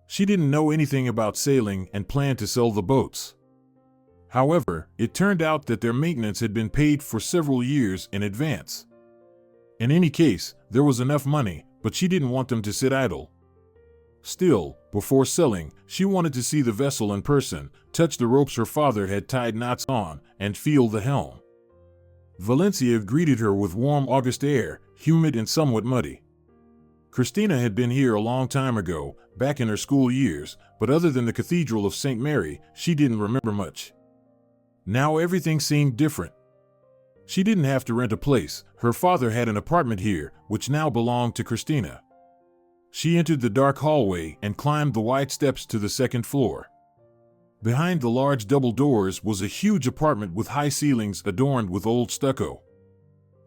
She didn't know anything about sailing and planned to sell the boats. However, it turned out that their maintenance had been paid for several years in advance. In any case, there was enough money, but she didn't want them to sit idle. Still, before selling, she wanted to see the vessel in person, touch the ropes her father had tied knots on, and feel the helm. Valencia greeted her with warm August air, humid and somewhat muddy. Christina had been here a long time ago, back in her school years, but other than the Cathedral of St. Mary, she didn't remember much. Now everything seemed different. She didn't have to rent a place. Her father had an apartment here, which now belonged to Christina. She entered the dark hallway and climbed the wide steps to the second floor. Behind the large double doors was a huge apartment with high ceilings adorned with old stucco.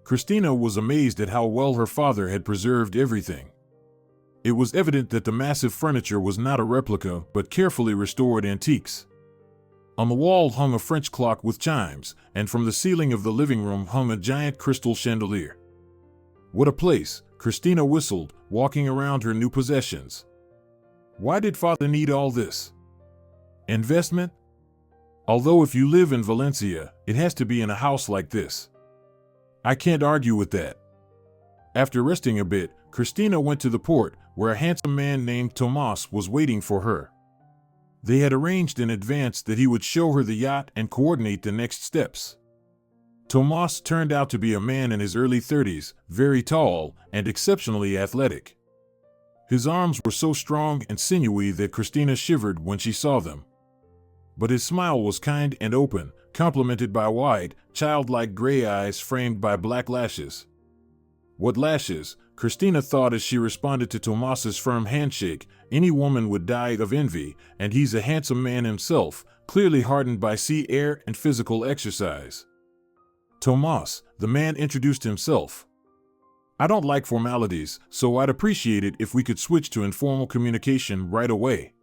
Christina was amazed at how well her father had preserved everything. It was evident that the massive furniture was not a replica, but carefully restored antiques. On the wall hung a French clock with chimes, and from the ceiling of the living room hung a giant crystal chandelier. What a place, Christina whistled, walking around her new possessions. Why did father need all this? Investment? Although if you live in Valencia, it has to be in a house like this. I can't argue with that. After resting a bit, Christina went to the port, where a handsome man named Tomas was waiting for her. They had arranged in advance that he would show her the yacht and coordinate the next steps. Tomas turned out to be a man in his early 30s, very tall and exceptionally athletic. His arms were so strong and sinewy that Christina shivered when she saw them. But his smile was kind and open, complemented by wide, childlike gray eyes framed by black lashes. What lashes, Christina thought as she responded to Tomas's firm handshake. Any woman would die of envy, and he's a handsome man himself, clearly hardened by sea air and physical exercise. Tomas, the man introduced himself. I don't like formalities, so I'd appreciate it if we could switch to informal communication right away.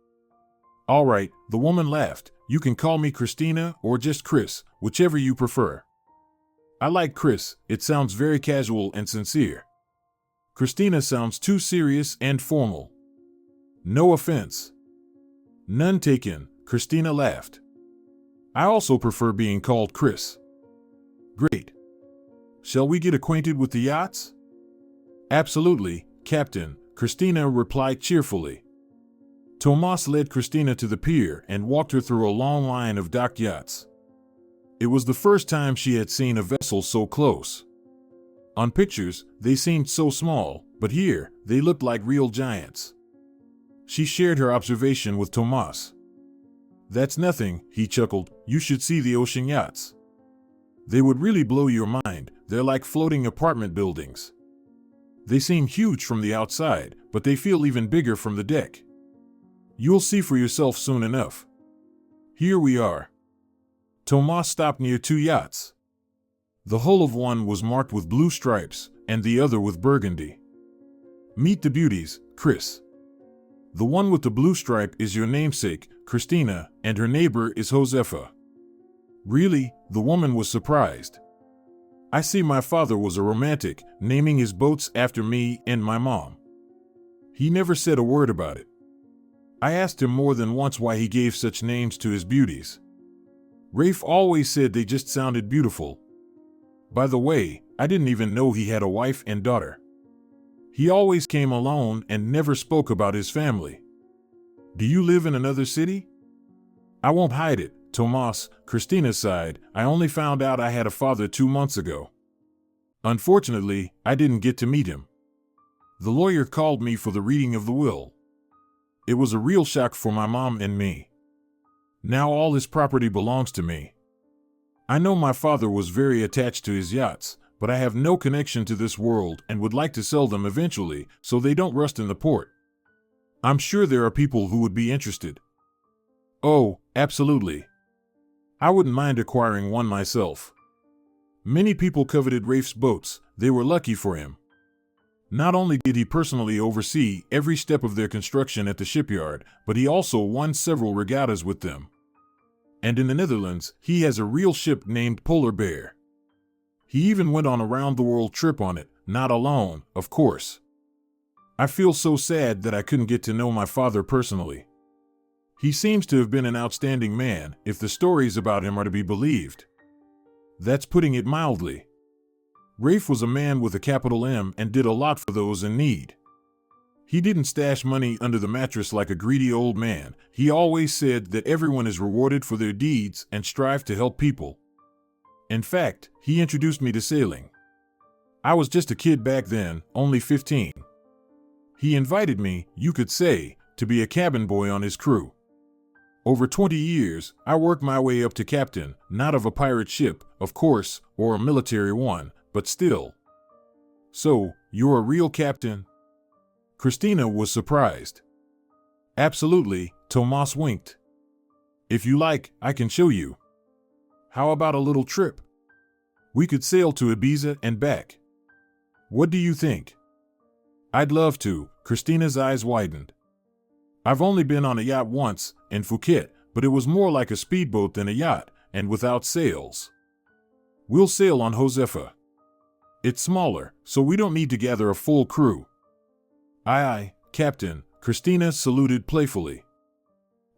All right, the woman laughed. You can call me Christina or just Chris, whichever you prefer. I like Chris, it sounds very casual and sincere. Christina sounds too serious and formal. No offense. None taken, Christina laughed. I also prefer being called Chris. Great. Shall we get acquainted with the yachts? Absolutely, Captain, Christina replied cheerfully. Tomas led Christina to the pier and walked her through a long line of docked yachts. It was the first time she had seen a vessel so close. On pictures, they seemed so small, but here, they looked like real giants. She shared her observation with Tomas. That's nothing, he chuckled, you should see the ocean yachts. They would really blow your mind, they're like floating apartment buildings. They seem huge from the outside, but they feel even bigger from the deck. You'll see for yourself soon enough. Here we are. Tomas stopped near two yachts. The hull of one was marked with blue stripes, and the other with burgundy. Meet the beauties, Chris. The one with the blue stripe is your namesake, Christina, and her neighbor is Josefa. Really? The woman was surprised. I see my father was a romantic, naming his boats after me and my mom. He never said a word about it. I asked him more than once why he gave such names to his beauties. Rafe always said they just sounded beautiful. By the way, I didn't even know he had a wife and daughter. He always came alone and never spoke about his family. Do you live in another city? I won't hide it, Tomas, Christina sighed. I only found out I had a father 2 months ago. Unfortunately, I didn't get to meet him. The lawyer called me for the reading of the will. It was a real shock for my mom and me. Now all his property belongs to me. I know my father was very attached to his yachts, but I have no connection to this world and would like to sell them eventually so they don't rust in the port. I'm sure there are people who would be interested. Oh, absolutely. I wouldn't mind acquiring one myself. Many people coveted Rafe's boats. They were lucky for him. Not only did he personally oversee every step of their construction at the shipyard, but he also won several regattas with them. And in the Netherlands, he has a real ship named Polar Bear. He even went on a round-the-world trip on it, not alone, of course. I feel so sad that I couldn't get to know my father personally. He seems to have been an outstanding man, if the stories about him are to be believed. That's putting it mildly. Rafe was a man with a capital M and did a lot for those in need. He didn't stash money under the mattress like a greedy old man. He always said that everyone is rewarded for their deeds and strive to help people. In fact, he introduced me to sailing. I was just a kid back then, only 15. He invited me, you could say, to be a cabin boy on his crew. Over 20 years, I worked my way up to captain, not of a pirate ship, of course, or a military one, but still. So, you're a real captain? Christina was surprised. Absolutely, Tomas winked. If you like, I can show you. How about a little trip? We could sail to Ibiza and back. What do you think? I'd love to, Christina's eyes widened. I've only been on a yacht once, in Phuket, but it was more like a speedboat than a yacht, and without sails. We'll sail on Josefa. It's smaller, so we don't need to gather a full crew. Aye aye, Captain, Christina saluted playfully.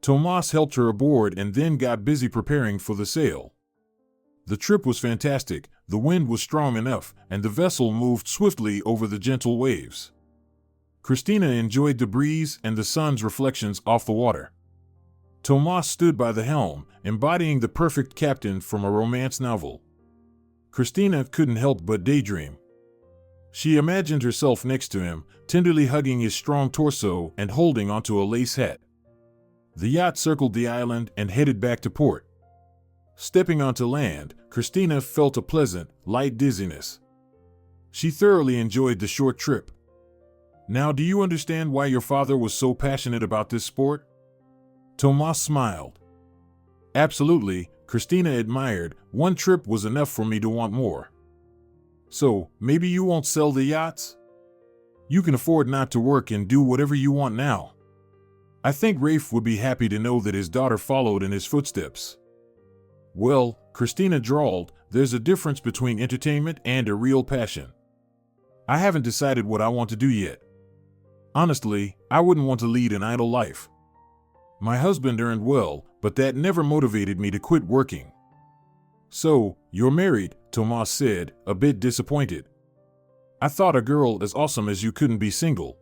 Tomas helped her aboard and then got busy preparing for the sail. The trip was fantastic, the wind was strong enough, and the vessel moved swiftly over the gentle waves. Christina enjoyed the breeze and the sun's reflections off the water. Tomas stood by the helm, embodying the perfect captain from a romance novel. Christina couldn't help but daydream. She imagined herself next to him, tenderly hugging his strong torso and holding onto a lace hat. The yacht circled the island and headed back to port. Stepping onto land, Christina felt a pleasant, light dizziness. She thoroughly enjoyed the short trip. Now, do you understand why your father was so passionate about this sport? Tomas smiled. Absolutely, Christina admired. One trip was enough for me to want more. So, maybe you won't sell the yachts? You can afford not to work and do whatever you want now. I think Rafe would be happy to know that his daughter followed in his footsteps. Well, Christina drawled, there's a difference between entertainment and a real passion. I haven't decided what I want to do yet. Honestly, I wouldn't want to lead an idle life. My husband earned well, but that never motivated me to quit working. So, you're married, Tomas said, a bit disappointed. I thought a girl as awesome as you couldn't be single.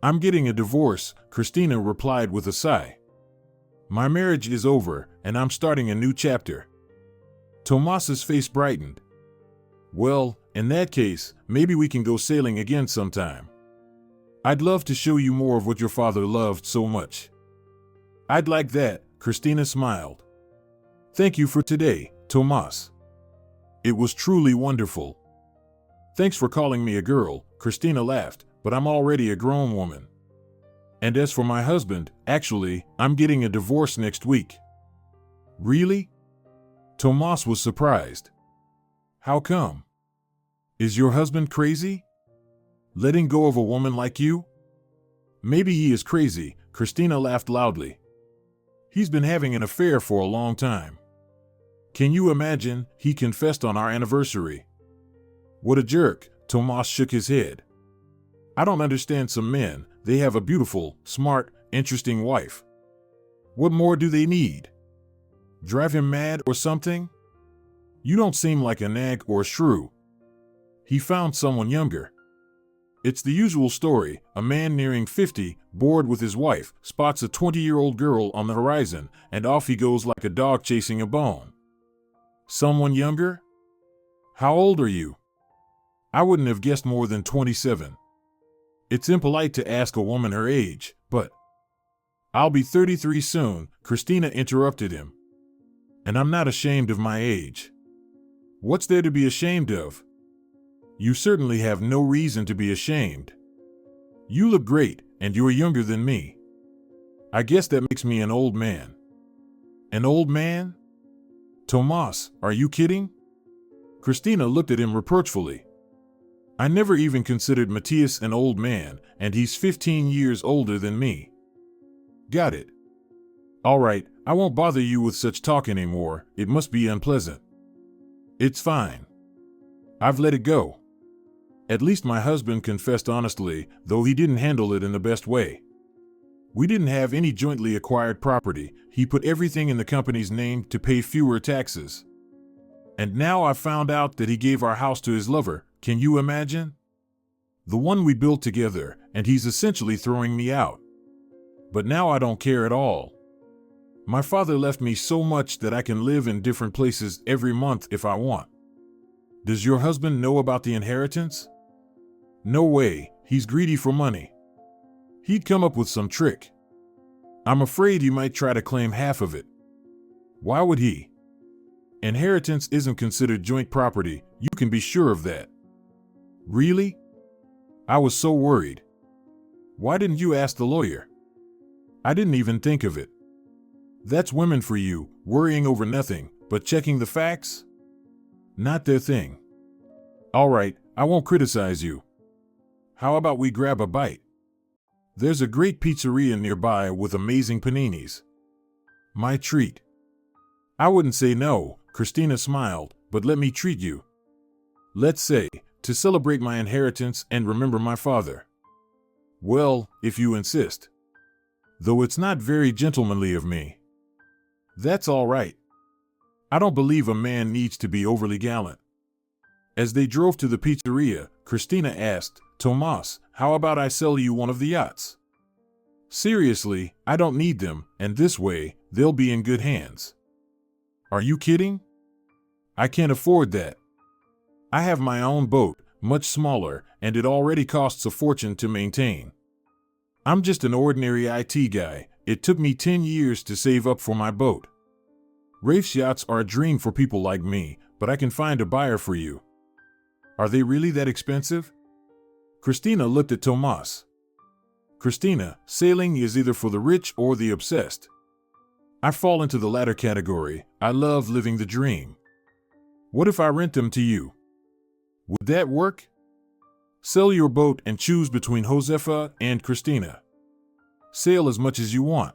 I'm getting a divorce, Christina replied with a sigh. My marriage is over, and I'm starting a new chapter. Tomas's face brightened. Well, in that case, maybe we can go sailing again sometime. I'd love to show you more of what your father loved so much. I'd like that, Christina smiled. Thank you for today, Tomas. It was truly wonderful. Thanks for calling me a girl, Christina laughed, but I'm already a grown woman. And as for my husband, actually, I'm getting a divorce next week. Really? Tomas was surprised. How come? Is your husband crazy? Letting go of a woman like you? Maybe he is crazy, Christina laughed loudly. He's been having an affair for a long time. Can you imagine, he confessed on our anniversary. What a jerk, Tomas shook his head. I don't understand some men, they have a beautiful, smart, interesting wife. What more do they need? Drive him mad or something? You don't seem like a nag or a shrew. He found someone younger. It's the usual story, a man nearing 50, bored with his wife, spots a 20-year-old girl on the horizon, and off he goes like a dog chasing a bone. Someone younger? How old are you? I wouldn't have guessed more than 27. It's impolite to ask a woman her age, but... I'll be 33 soon, Christina interrupted him. And I'm not ashamed of my age. What's there to be ashamed of? You certainly have no reason to be ashamed. You look great, and you're younger than me. I guess that makes me an old man. An old man? Tomas, are you kidding? Christina looked at him reproachfully. I never even considered Matthias an old man, and he's 15 years older than me. Got it. All right, I won't bother you with such talk anymore. It must be unpleasant. It's fine. I've let it go. At least my husband confessed honestly, though he didn't handle it in the best way. We didn't have any jointly acquired property. He put everything in the company's name to pay fewer taxes. And now I've found out that he gave our house to his lover. Can you imagine? The one we built together, and he's essentially throwing me out. But now I don't care at all. My father left me so much that I can live in different places every month if I want. Does your husband know about the inheritance? No way, he's greedy for money. He'd come up with some trick. I'm afraid he might try to claim half of it. Why would he? Inheritance isn't considered joint property, you can be sure of that. Really? I was so worried. Why didn't you ask the lawyer? I didn't even think of it. That's women for you, worrying over nothing, but checking the facts? Not their thing. All right, I won't criticize you. How about we grab a bite? There's a great pizzeria nearby with amazing paninis. My treat. I wouldn't say no, Christina smiled, but let me treat you. Let's say, to celebrate my inheritance and remember my father. Well, if you insist. Though it's not very gentlemanly of me. That's all right. I don't believe a man needs to be overly gallant. As they drove to the pizzeria, Christina asked, Tomas, how about I sell you one of the yachts? Seriously, I don't need them, and this way, they'll be in good hands. Are you kidding? I can't afford that. I have my own boat, much smaller, and it already costs a fortune to maintain. I'm just an ordinary IT guy. It took me 10 years to save up for my boat. Rafe's yachts are a dream for people like me, but I can find a buyer for you. Are they really that expensive? Christina looked at Tomas. Christina, sailing is either for the rich or the obsessed. I fall into the latter category. I love living the dream. What if I rent them to you? Would that work? Sell your boat and choose between Josefa and Christina. Sail as much as you want.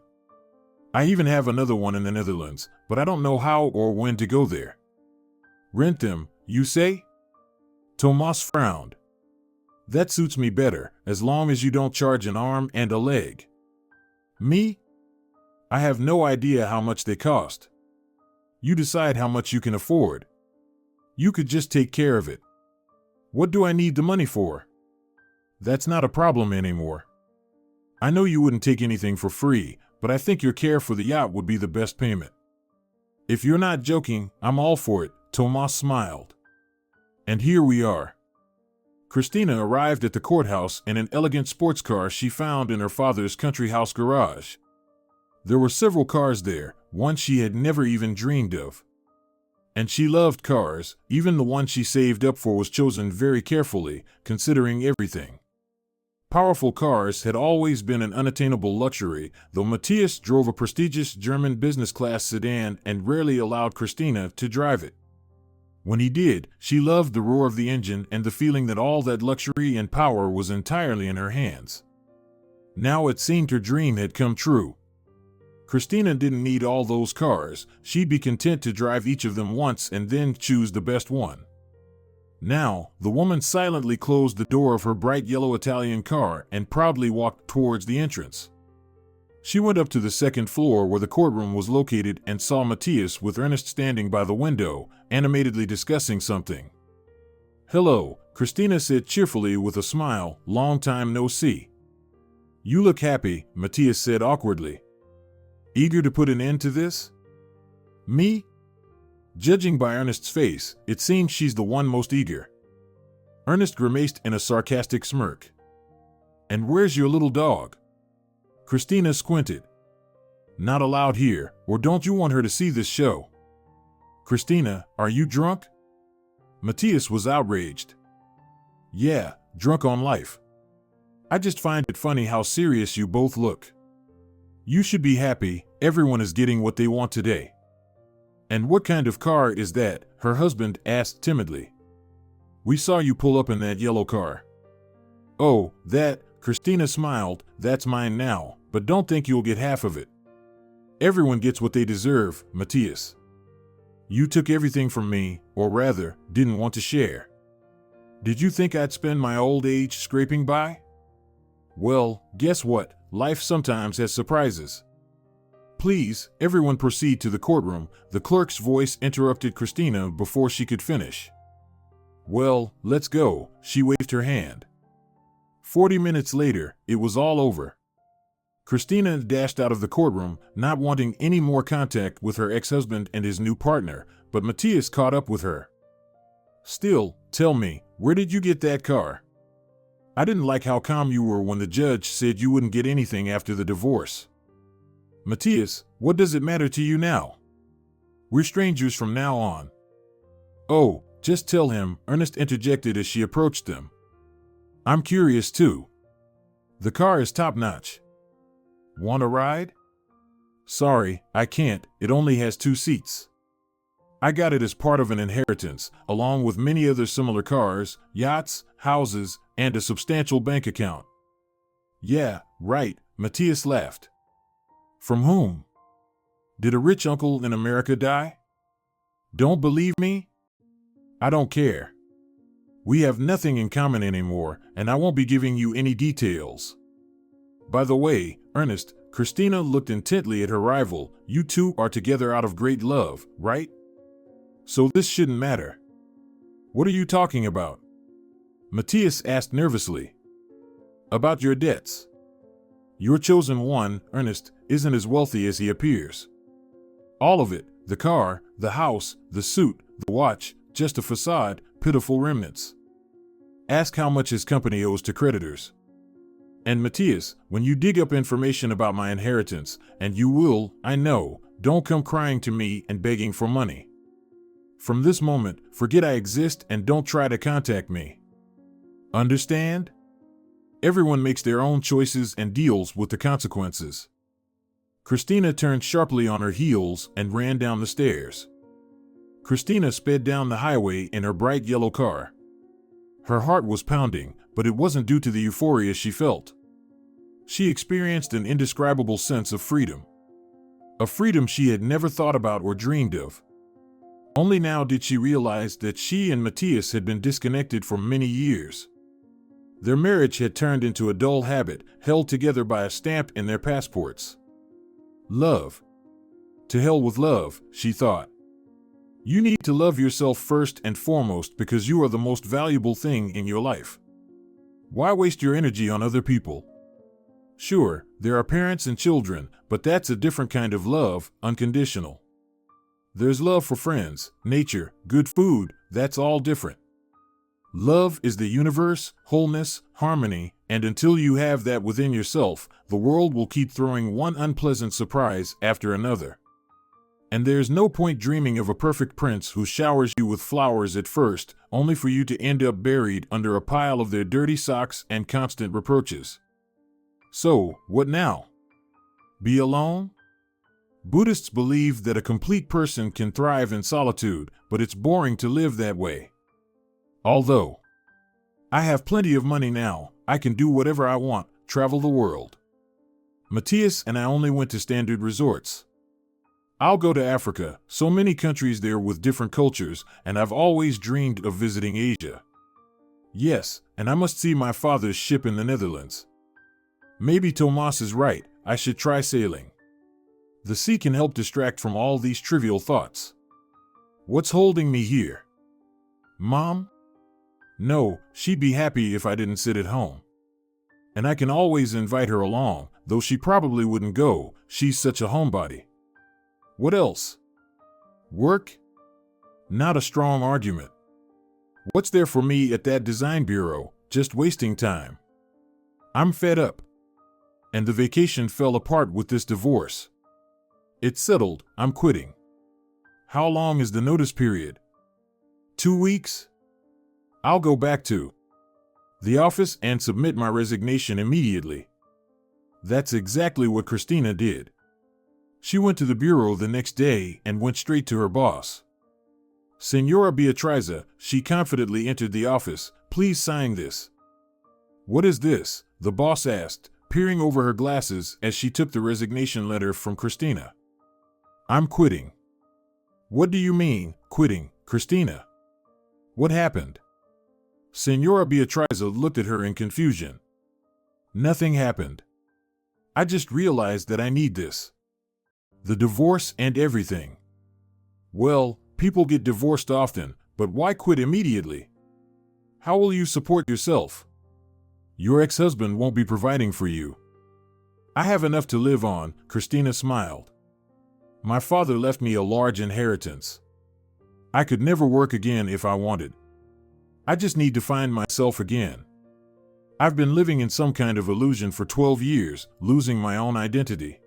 I even have another one in the Netherlands, but I don't know how or when to go there. Rent them, you say? Tomas frowned. That suits me better, as long as you don't charge an arm and a leg. Me? I have no idea how much they cost. You decide how much you can afford. You could just take care of it. What do I need the money for? That's not a problem anymore. I know you wouldn't take anything for free, but I think your care for the yacht would be the best payment. If you're not joking, I'm all for it, Tomas smiled. And here we are. Christina arrived at the courthouse in an elegant sports car she found in her father's country house garage. There were several cars there, one she had never even dreamed of. And she loved cars. Even the one she saved up for was chosen very carefully, considering everything. Powerful cars had always been an unattainable luxury, though Matthias drove a prestigious German business-class sedan and rarely allowed Christina to drive it. When he did, she loved the roar of the engine and the feeling that all that luxury and power was entirely in her hands. Now it seemed her dream had come true. Christina didn't need all those cars. She'd be content to drive each of them once and then choose the best one. Now, the woman silently closed the door of her bright yellow Italian car and proudly walked towards the entrance. She went up to the second floor where the courtroom was located and saw Matthias with Ernest standing by the window, animatedly discussing something. Hello, Christina said cheerfully with a smile, long time no see. You look happy, Matthias said awkwardly. Eager to put an end to this? Me? Judging by Ernest's face, it seems she's the one most eager. Ernest grimaced in a sarcastic smirk. And where's your little dog? Christina squinted. Not allowed here, or don't you want her to see this show? Christina, are you drunk? Matthias was outraged. Yeah, drunk on life. I just find it funny how serious you both look. You should be happy, everyone is getting what they want today. And what kind of car is that? Her husband asked timidly. We saw you pull up in that yellow car. Oh, that, Christina smiled, that's mine now, but don't think you'll get half of it. Everyone gets what they deserve, Matthias. You took everything from me, or rather, didn't want to share. Did you think I'd spend my old age scraping by? Well, guess what? Life sometimes has surprises. Please, everyone proceed to the courtroom, the clerk's voice interrupted Christina before she could finish. Well, let's go, she waved her hand. 40 minutes later, it was all over. Christina dashed out of the courtroom, not wanting any more contact with her ex-husband and his new partner, but Matthias caught up with her. Still, tell me, where did you get that car? I didn't like how calm you were when the judge said you wouldn't get anything after the divorce. Matthias, what does it matter to you now? We're strangers from now on. Oh, just tell him, Ernest interjected as she approached them. I'm curious too. The car is top-notch. Want a ride? Sorry, I can't, it only has 2 seats. I got it as part of an inheritance, along with many other similar cars, yachts, houses, and a substantial bank account. Yeah, right, Matthias laughed. From whom? Did a rich uncle in America die? Don't believe me? I don't care. We have nothing in common anymore, and I won't be giving you any details. By the way, Ernest, Christina looked intently at her rival. You two are together out of great love, right? So this shouldn't matter. What are you talking about? Matthias asked nervously. About your debts. Your chosen one, Ernest, isn't as wealthy as he appears. All of it, the car, the house, the suit, the watch, just a facade, pitiful remnants. Ask how much his company owes to creditors. And Matthias, when you dig up information about my inheritance, and you will, I know, don't come crying to me and begging for money. From this moment, forget I exist and don't try to contact me. Understand? Everyone makes their own choices and deals with the consequences. Christina turned sharply on her heels and ran down the stairs. Christina sped down the highway in her bright yellow car. Her heart was pounding, but it wasn't due to the euphoria she felt. She experienced an indescribable sense of freedom. A freedom she had never thought about or dreamed of. Only now did she realize that she and Matthias had been disconnected for many years. Their marriage had turned into a dull habit, held together by a stamp in their passports. Love. To hell with love, she thought. You need to love yourself first and foremost because you are the most valuable thing in your life. Why waste your energy on other people? Sure, there are parents and children, but that's a different kind of love, unconditional. There's love for friends, nature, good food, that's all different. Love is the universe, wholeness, harmony, and until you have that within yourself, the world will keep throwing one unpleasant surprise after another. And there's no point dreaming of a perfect prince who showers you with flowers at first, only for you to end up buried under a pile of their dirty socks and constant reproaches. So, what now? Be alone? Buddhists believe that a complete person can thrive in solitude, but it's boring to live that way. Although I have plenty of money now, I can do whatever I want, travel the world. Matthias and I only went to standard resorts. I'll go to Africa, so many countries there with different cultures, and I've always dreamed of visiting Asia. Yes, and I must see my father's ship in the Netherlands. Maybe Tomas is right, I should try sailing. The sea can help distract from all these trivial thoughts. What's holding me here? Mom? No, she'd be happy if I didn't sit at home. And I can always invite her along, though she probably wouldn't go, she's such a homebody. What else? Work? Not a strong argument. What's there for me at that design bureau, just wasting time? I'm fed up. And the vacation fell apart with this divorce. It's settled, I'm quitting. How long is the notice period? 2 weeks? I'll go back to the office and submit my resignation immediately. That's exactly what Christina did. She went to the bureau the next day and went straight to her boss. Senora Beatriza, she confidently entered the office. Please sign this. What is this? The boss asked, peering over her glasses as she took the resignation letter from Christina. I'm quitting. What do you mean, quitting, Christina? What happened? Senora Beatriza looked at her in confusion. Nothing happened. I just realized that I need this. The divorce and everything. Well, people get divorced often, but why quit immediately? How will you support yourself? Your ex-husband won't be providing for you. I have enough to live on, Christina smiled. My father left me a large inheritance. I could never work again if I wanted. I just need to find myself again. I've been living in some kind of illusion for 12 years, losing my own identity.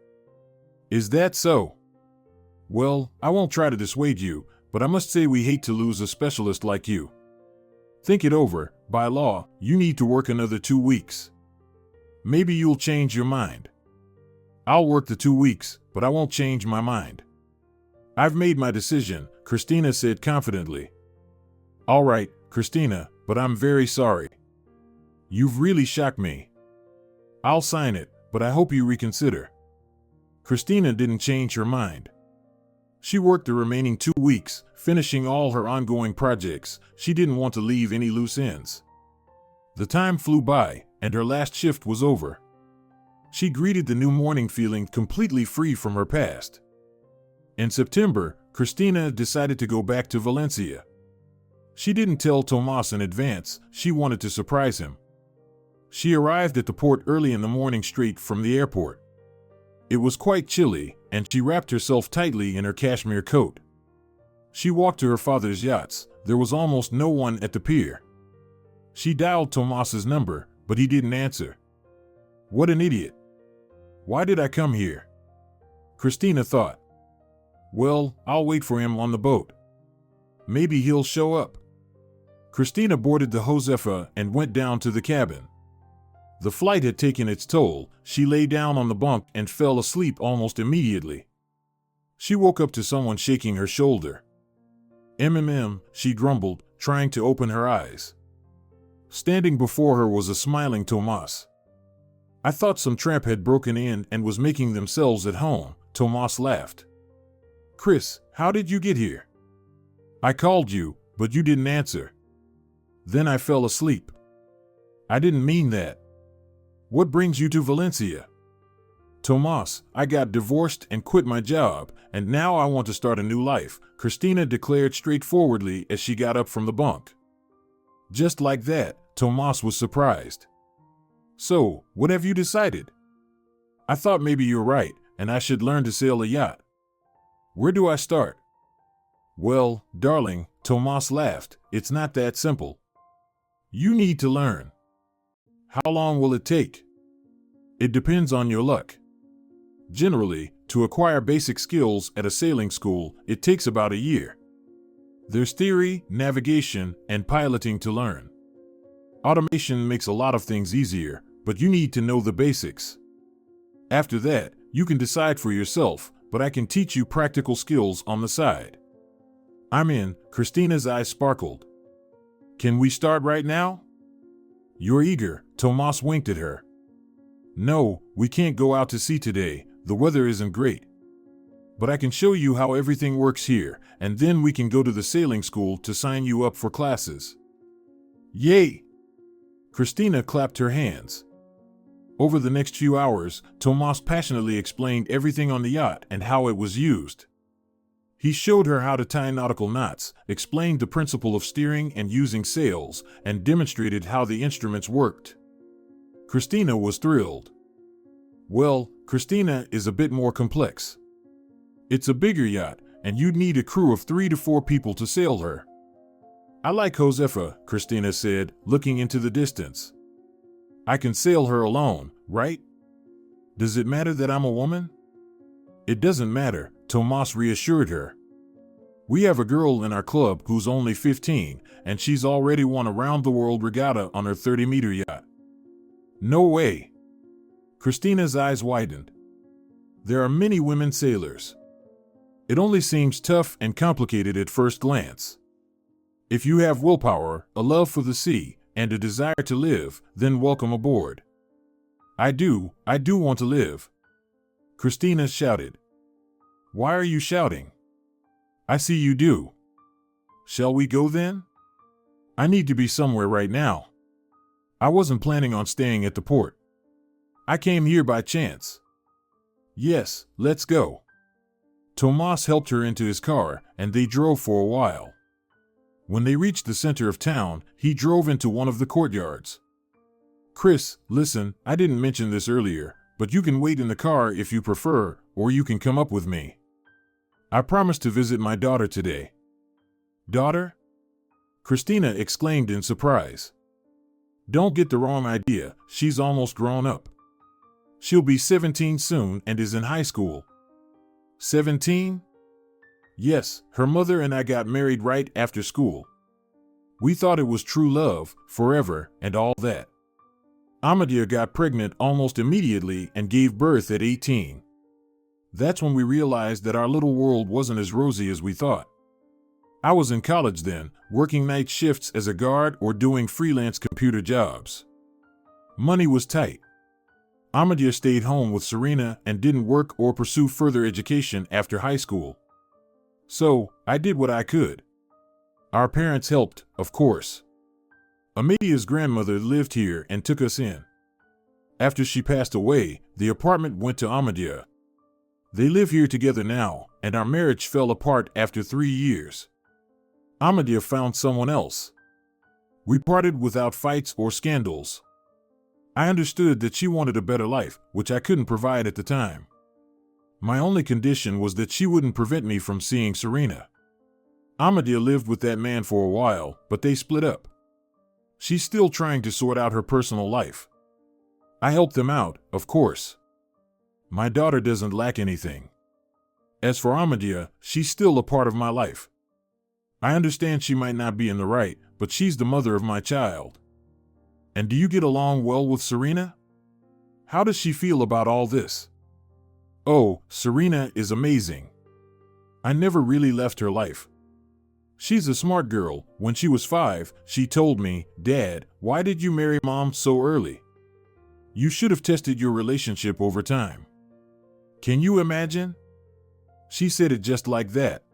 Is that so? Well, I won't try to dissuade you, but I must say we hate to lose a specialist like you. Think it over. By law, you need to work another 2 weeks. Maybe you'll change your mind. I'll work the 2 weeks, but I won't change my mind. I've made my decision, Christina said confidently. All right, Christina, but I'm very sorry. You've really shocked me. I'll sign it, but I hope you reconsider. Christina didn't change her mind. She worked the remaining 2 weeks, finishing all her ongoing projects. She didn't want to leave any loose ends. The time flew by, and her last shift was over. She greeted the new morning feeling completely free from her past. In September, Christina decided to go back to Valencia. She didn't tell Tomas in advance. She wanted to surprise him. She arrived at the port early in the morning straight from the airport. It was quite chilly, and she wrapped herself tightly in her cashmere coat. She walked to her father's yachts. There was almost no one at the pier. She dialed Tomas's number, but he didn't answer. What an idiot. Why did I come here? Christina thought. Well, I'll wait for him on the boat. Maybe he'll show up. Christina boarded the Josefa and went down to the cabin. The flight had taken its toll. She lay down on the bunk and fell asleep almost immediately. She woke up to someone shaking her shoulder. She grumbled, trying to open her eyes. Standing before her was a smiling Tomas. I thought some tramp had broken in and was making themselves at home, Tomas laughed. Chris, how did you get here? I called you, but you didn't answer. Then I fell asleep. I didn't mean that. What brings you to Valencia? Tomas, I got divorced and quit my job, and now I want to start a new life, Christina declared straightforwardly as she got up from the bunk. Just like that, Tomas was surprised. So, what have you decided? I thought maybe you're right, and I should learn to sail a yacht. Where do I start? Well, darling, Tomas laughed, it's not that simple. You need to learn. How long will it take? It depends on your luck. Generally, to acquire basic skills at a sailing school, it takes about a year. There's theory, navigation, and piloting to learn. Automation makes a lot of things easier, but you need to know the basics. After that, you can decide for yourself, but I can teach you practical skills on the side. I'm in, Christina's eyes sparkled. Can we start right now? You're eager, Tomas winked at her. No, we can't go out to sea today, the weather isn't great. But I can show you how everything works here, and then we can go to the sailing school to sign you up for classes. Yay! Christina clapped her hands. Over the next few hours, Tomas passionately explained everything on the yacht and how it was used. He showed her how to tie nautical knots, explained the principle of steering and using sails, and demonstrated how the instruments worked. Christina was thrilled. Well, Christina is a bit more complex. It's a bigger yacht, and you'd need a crew of 3 to 4 people to sail her. I like Josefa, Christina said, looking into the distance. I can sail her alone, right? Does it matter that I'm a woman? It doesn't matter, Tomas reassured her. We have a girl in our club who's only 15, and she's already won a round-the-world regatta on her 30-meter yacht. No way. Christina's eyes widened. There are many women sailors. It only seems tough and complicated at first glance. If you have willpower, a love for the sea, and a desire to live, then welcome aboard. I do want to live. Christina shouted. Why are you shouting? I see you do. Shall we go then? I need to be somewhere right now. I wasn't planning on staying at the port. I came here by chance. Yes, let's go. Tomas helped her into his car, and they drove for a while. When they reached the center of town, he drove into one of the courtyards. Chris, listen, I didn't mention this earlier, but you can wait in the car if you prefer, or you can come up with me. I promised to visit my daughter today. Daughter? Christina exclaimed in surprise. Don't get the wrong idea, she's almost grown up. She'll be 17 soon and is in high school. 17? Yes, her mother and I got married right after school. We thought it was true love, forever, and all that. Amadia got pregnant almost immediately and gave birth at 18. That's when we realized that our little world wasn't as rosy as we thought. I was in college then, working night shifts as a guard or doing freelance computer jobs. Money was tight. Amadia stayed home with Serena and didn't work or pursue further education after high school. So, I did what I could. Our parents helped, of course. Amadia's grandmother lived here and took us in. After she passed away, the apartment went to Amadia. They live here together now, and our marriage fell apart after 3 years. Amadia found someone else. We parted without fights or scandals. I understood that she wanted a better life, which I couldn't provide at the time. My only condition was that she wouldn't prevent me from seeing Serena. Amadia lived with that man for a while, but they split up. She's still trying to sort out her personal life. I helped them out, of course. My daughter doesn't lack anything. As for Amadia, she's still a part of my life. I understand she might not be in the right, but she's the mother of my child. And do you get along well with Serena? How does she feel about all this? Oh, Serena is amazing. I never really left her life. She's a smart girl. When she was 5, she told me, Dad, why did you marry Mom so early? You should have tested your relationship over time. Can you imagine? She said it just like that.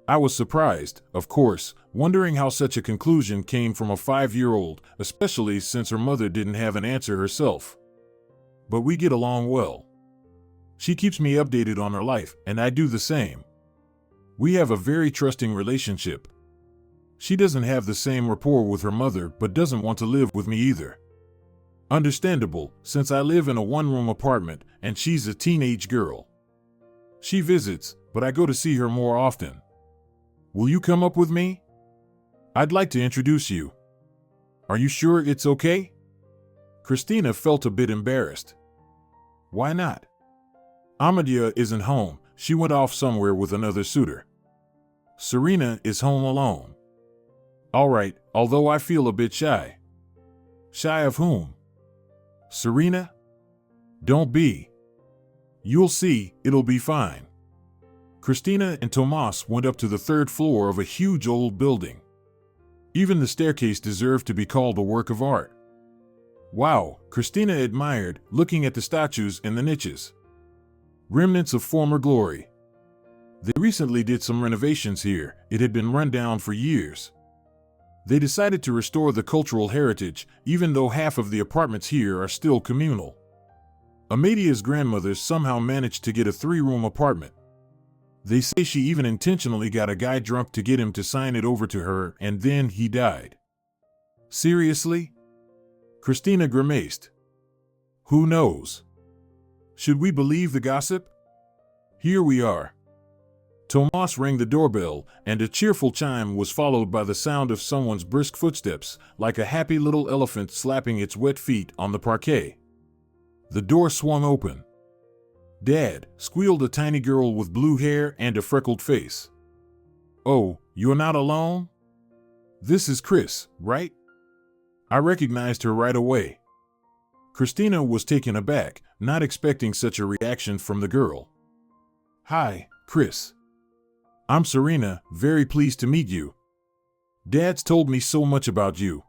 I was surprised, of course, wondering how such a conclusion came from a 5-year-old, especially since her mother didn't have an answer herself. But we get along well. She keeps me updated on her life, and I do the same. We have a very trusting relationship. She doesn't have the same rapport with her mother, but doesn't want to live with me either. Understandable, since I live in a one-room apartment, and she's a teenage girl. She visits, but I go to see her more often. Will you come up with me? I'd like to introduce you. Are you sure it's okay? Christina felt a bit embarrassed. Why not? Amadia isn't home. She went off somewhere with another suitor. Serena is home alone. All right, although I feel a bit shy. Shy of whom? Serena? Don't be. You'll see, it'll be fine. Christina and Tomas went up to the 3rd floor of a huge old building. Even the staircase deserved to be called a work of art. Wow, Christina admired, looking at the statues in the niches. Remnants of former glory. They recently did some renovations here. It had been run down for years. They decided to restore the cultural heritage, even though half of the apartments here are still communal. Amadia's grandmother somehow managed to get a 3-room apartment. They say she even intentionally got a guy drunk to get him to sign it over to her, and then he died. Seriously? Christina grimaced. Who knows? Should we believe the gossip? Here we are. Tomas rang the doorbell, and a cheerful chime was followed by the sound of someone's brisk footsteps, like a happy little elephant slapping its wet feet on the parquet. The door swung open. Dad, squealed a tiny girl with blue hair and a freckled face. Oh, you're not alone? This is Chris, right? I recognized her right away. Christina was taken aback, not expecting such a reaction from the girl. Hi, Chris. I'm Serena, very pleased to meet you. Dad's told me so much about you.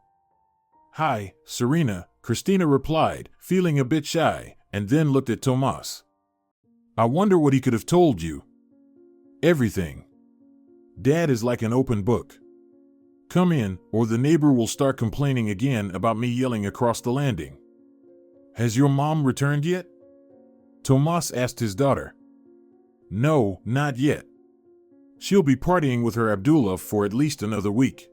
Hi, Serena, Christina replied, feeling a bit shy, and then looked at Tomas. I wonder what he could have told you. Everything. Dad is like an open book. Come in, or the neighbor will start complaining again about me yelling across the landing. Has your mom returned yet? Tomas asked his daughter. No, not yet. She'll be partying with her Abdullah for at least another week.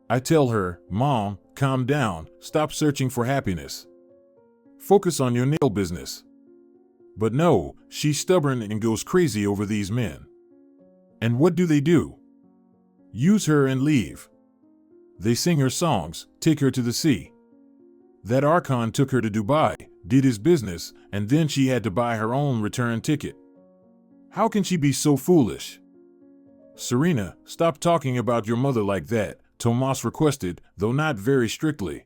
I tell her, Mom, calm down, stop searching for happiness. Focus on your nail business. But no, she's stubborn and goes crazy over these men. And what do? Use her and leave. They sing her songs, take her to the sea. That Archon took her to Dubai, did his business, and then she had to buy her own return ticket. How can she be so foolish? Serena, stop talking about your mother like that, Tomas requested, though not very strictly.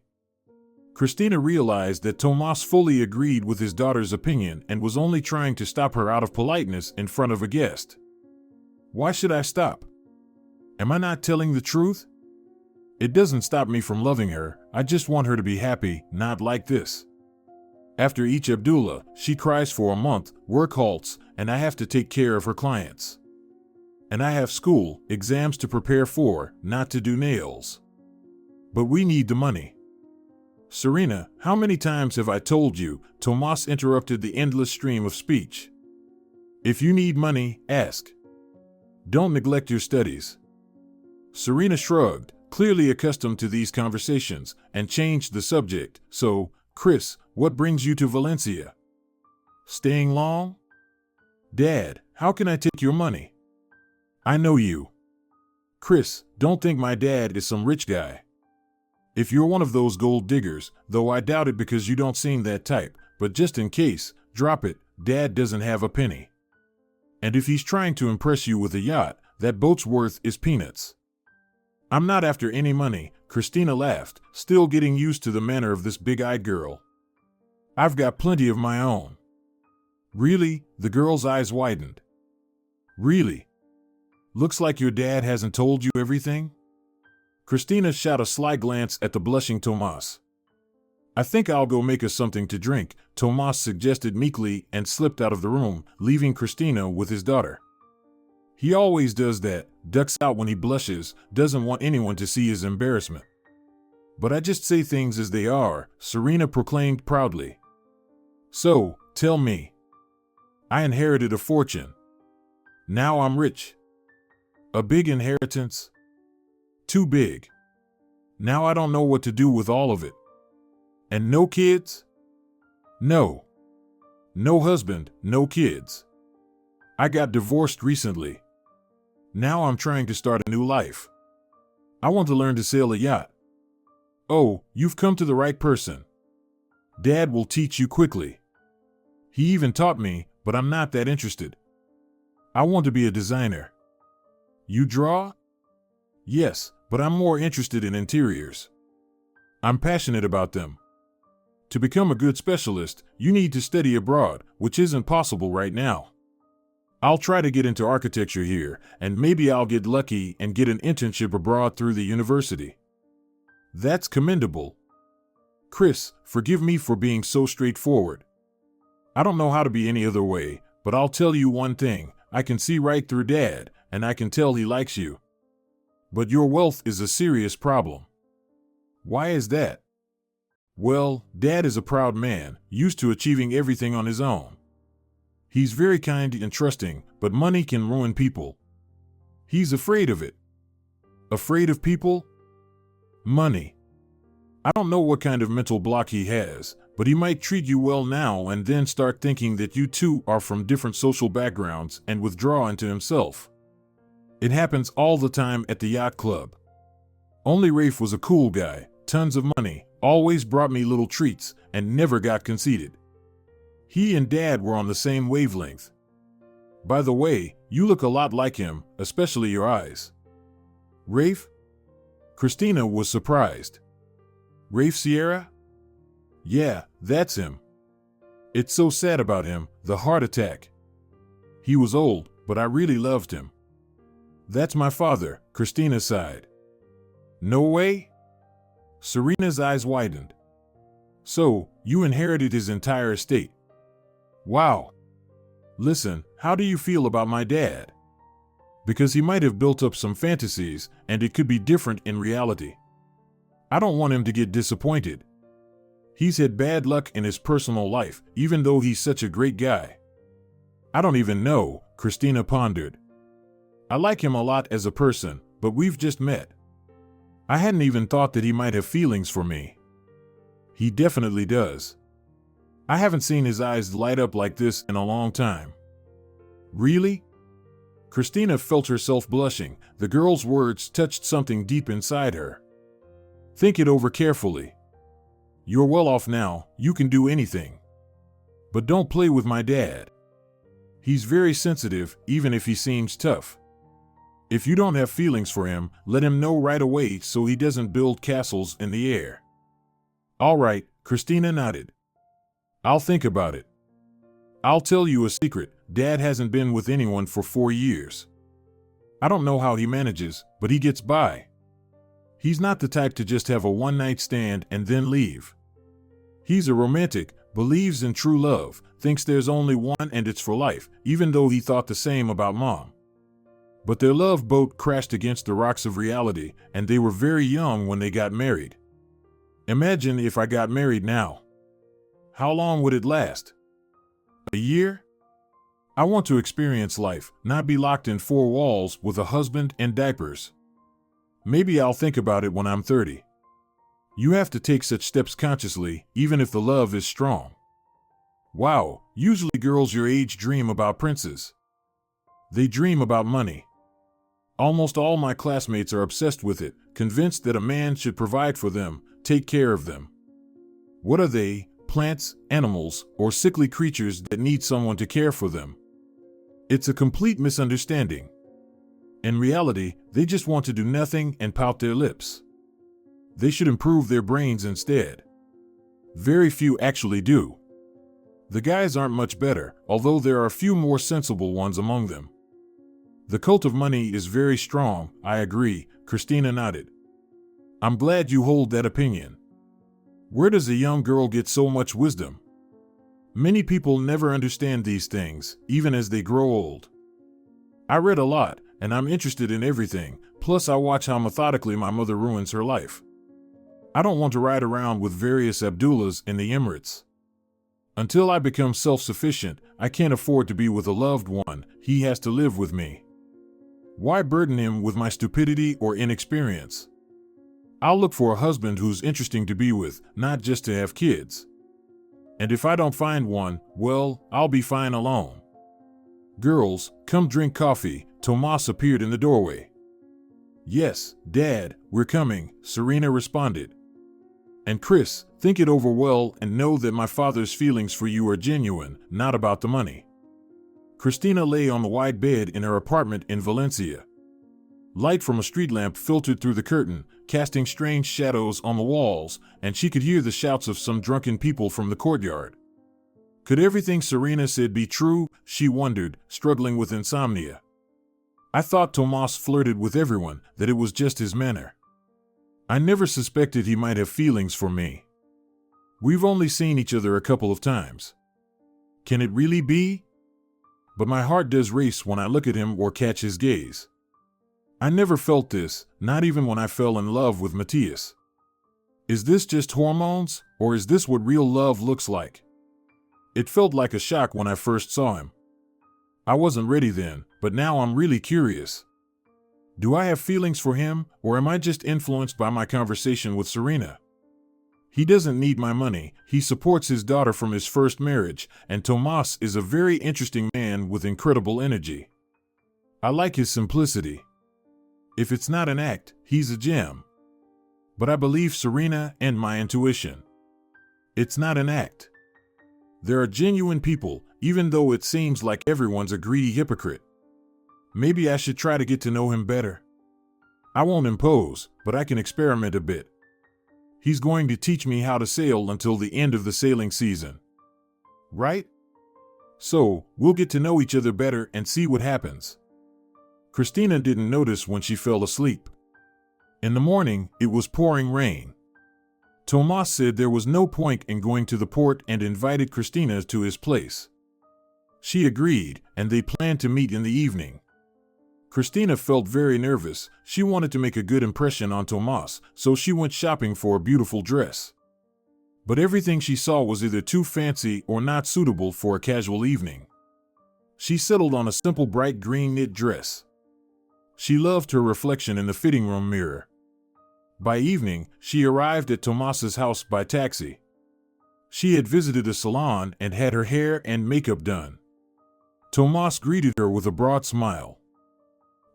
Christina realized that Tomas fully agreed with his daughter's opinion and was only trying to stop her out of politeness in front of a guest. Why should I stop? Am I not telling the truth? It doesn't stop me from loving her, I just want her to be happy, not like this. After each Abdullah, she cries for a month, work halts, and I have to take care of her clients. And I have school, exams to prepare for, not to do nails. But we need the money. Serena, how many times have I told you? Tomas interrupted the endless stream of speech. If you need money, ask. Don't neglect your studies. Serena shrugged, clearly accustomed to these conversations, and changed the subject. So, Chris, what brings you to Valencia? Staying long? Dad, how can I take your money? I know you. Chris, don't think my dad is some rich guy. If you're one of those gold diggers, though I doubt it because you don't seem that type, but just in case, drop it, Dad doesn't have a penny. And if he's trying to impress you with a yacht, that boat's worth is peanuts. I'm not after any money, Christina laughed, still getting used to the manner of this big-eyed girl. I've got plenty of my own. Really? The girl's eyes widened. Really? Looks like your dad hasn't told you everything? Christina shot a sly glance at the blushing Tomas. I think I'll go make us something to drink, Tomas suggested meekly and slipped out of the room, leaving Christina with his daughter. He always does that, ducks out when he blushes, doesn't want anyone to see his embarrassment. But I just say things as they are, Serena proclaimed proudly. So, tell me. I inherited a fortune. Now I'm rich. A big inheritance? Too big. Now I don't know what to do with all of it. And no kids? No. No husband, no kids. I got divorced recently. Now I'm trying to start a new life. I want to learn to sail a yacht. Oh, you've come to the right person. Dad will teach you quickly. He even taught me, but I'm not that interested. I want to be a designer. You draw? Yes, but I'm more interested in interiors. I'm passionate about them. To become a good specialist, you need to study abroad, which isn't possible right now. I'll try to get into architecture here, and maybe I'll get lucky and get an internship abroad through the university. That's commendable. Chris, forgive me for being so straightforward. I don't know how to be any other way, but I'll tell you one thing, I can see right through Dad, and I can tell he likes you. But your wealth is a serious problem. Why is that? Well, Dad is a proud man, used to achieving everything on his own. He's very kind and trusting, but money can ruin people. He's afraid of it. Afraid of people? Money. I don't know what kind of mental block he has, but he might treat you well now and then start thinking that you two are from different social backgrounds and withdraw into himself. It happens all the time at the yacht club. Only Rafe was a cool guy, tons of money, always brought me little treats, and never got conceited. He and Dad were on the same wavelength. By the way, you look a lot like him, especially your eyes. Rafe? Christina was surprised. Rafe Sierra? Yeah, that's him. It's so sad about him, the heart attack. He was old, but I really loved him. That's my father, Christina sighed. No way? Serena's eyes widened. So, you inherited his entire estate. Wow. Listen, how do you feel about my dad? Because he might have built up some fantasies, and it could be different in reality. I don't want him to get disappointed. He's had bad luck in his personal life, even though he's such a great guy. I don't even know, Christina pondered. I like him a lot as a person, but we've just met. I hadn't even thought that he might have feelings for me. He definitely does. I haven't seen his eyes light up like this in a long time. Really? Christina felt herself blushing. The girl's words touched something deep inside her. Think it over carefully. You're well off now, you can do anything. But don't play with my dad. He's very sensitive, even if he seems tough. If you don't have feelings for him, let him know right away so he doesn't build castles in the air. All right, Christina nodded. I'll think about it. I'll tell you a secret, Dad hasn't been with anyone for 4 years. I don't know how he manages, but he gets by. He's not the type to just have a one-night stand and then leave. He's a romantic, believes in true love, thinks there's only one and it's for life, even though he thought the same about Mom. But their love boat crashed against the rocks of reality, and they were very young when they got married. Imagine if I got married now. How long would it last? A year? I want to experience life, not be locked in 4 walls with a husband and diapers. Maybe I'll think about it when I'm 30. You have to take such steps consciously, even if the love is strong. Wow, usually girls your age dream about princes. They dream about money. Almost all my classmates are obsessed with it, convinced that a man should provide for them, take care of them. What are they, plants, animals, or sickly creatures that need someone to care for them? It's a complete misunderstanding. In reality, they just want to do nothing and pout their lips. They should improve their brains instead. Very few actually do. The guys aren't much better, although there are a few more sensible ones among them. The cult of money is very strong, I agree, Christina nodded. I'm glad you hold that opinion. Where does a young girl get so much wisdom? Many people never understand these things, even as they grow old. I read a lot, and I'm interested in everything, plus I watch how methodically my mother ruins her life. I don't want to ride around with various Abdullahs in the Emirates. Until I become self-sufficient, I can't afford to be with a loved one, he has to live with me. Why burden him with my stupidity or inexperience? I'll look for a husband who's interesting to be with, not just to have kids. And if I don't find one, well, I'll be fine alone. Girls, come drink coffee, Tomas appeared in the doorway. Yes, Dad, we're coming, Serena responded. And Chris, think it over well and know that my father's feelings for you are genuine, not about the money. Christina lay on the wide bed in her apartment in Valencia. Light from a street lamp filtered through the curtain, casting strange shadows on the walls, and she could hear the shouts of some drunken people from the courtyard. Could everything Serena said be true? She wondered, struggling with insomnia. I thought Tomas flirted with everyone, that it was just his manner. I never suspected he might have feelings for me. We've only seen each other a couple of times. Can it really be? But my heart does race when I look at him or catch his gaze. I never felt this, not even when I fell in love with Matthias. Is this just hormones, or is this what real love looks like? It felt like a shock when I first saw him. I wasn't ready then, but now I'm really curious. Do I have feelings for him, or am I just influenced by my conversation with Serena? He doesn't need my money, he supports his daughter from his first marriage, and Tomas is a very interesting man with incredible energy. I like his simplicity. If it's not an act, he's a gem. But I believe Serena and my intuition. It's not an act. There are genuine people, even though it seems like everyone's a greedy hypocrite. Maybe I should try to get to know him better. I won't impose, but I can experiment a bit. He's going to teach me how to sail until the end of the sailing season. Right? So, we'll get to know each other better and see what happens. Christina didn't notice when she fell asleep. In the morning, it was pouring rain. Tomas said there was no point in going to the port and invited Christina to his place. She agreed, and they planned to meet in the evening. Christina felt very nervous. She wanted to make a good impression on Tomas, so she went shopping for a beautiful dress. But everything she saw was either too fancy or not suitable for a casual evening. She settled on a simple bright green knit dress. She loved her reflection in the fitting room mirror. By evening, she arrived at Tomas's house by taxi. She had visited a salon and had her hair and makeup done. Tomas greeted her with a broad smile.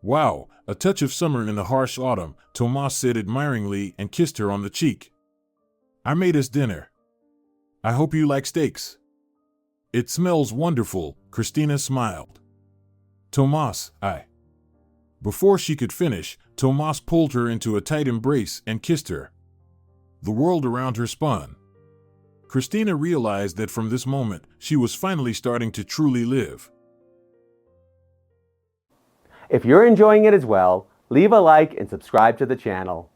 "Wow, a touch of summer in the harsh autumn," Tomas said admiringly and kissed her on the cheek. "I made us dinner. I hope you like steaks." "It smells wonderful," Christina smiled. "Tomas, I..." Before she could finish, Tomas pulled her into a tight embrace and kissed her. The world around her spun. Christina realized that from this moment, she was finally starting to truly live.
If you're enjoying it as well, leave a like and subscribe to the channel.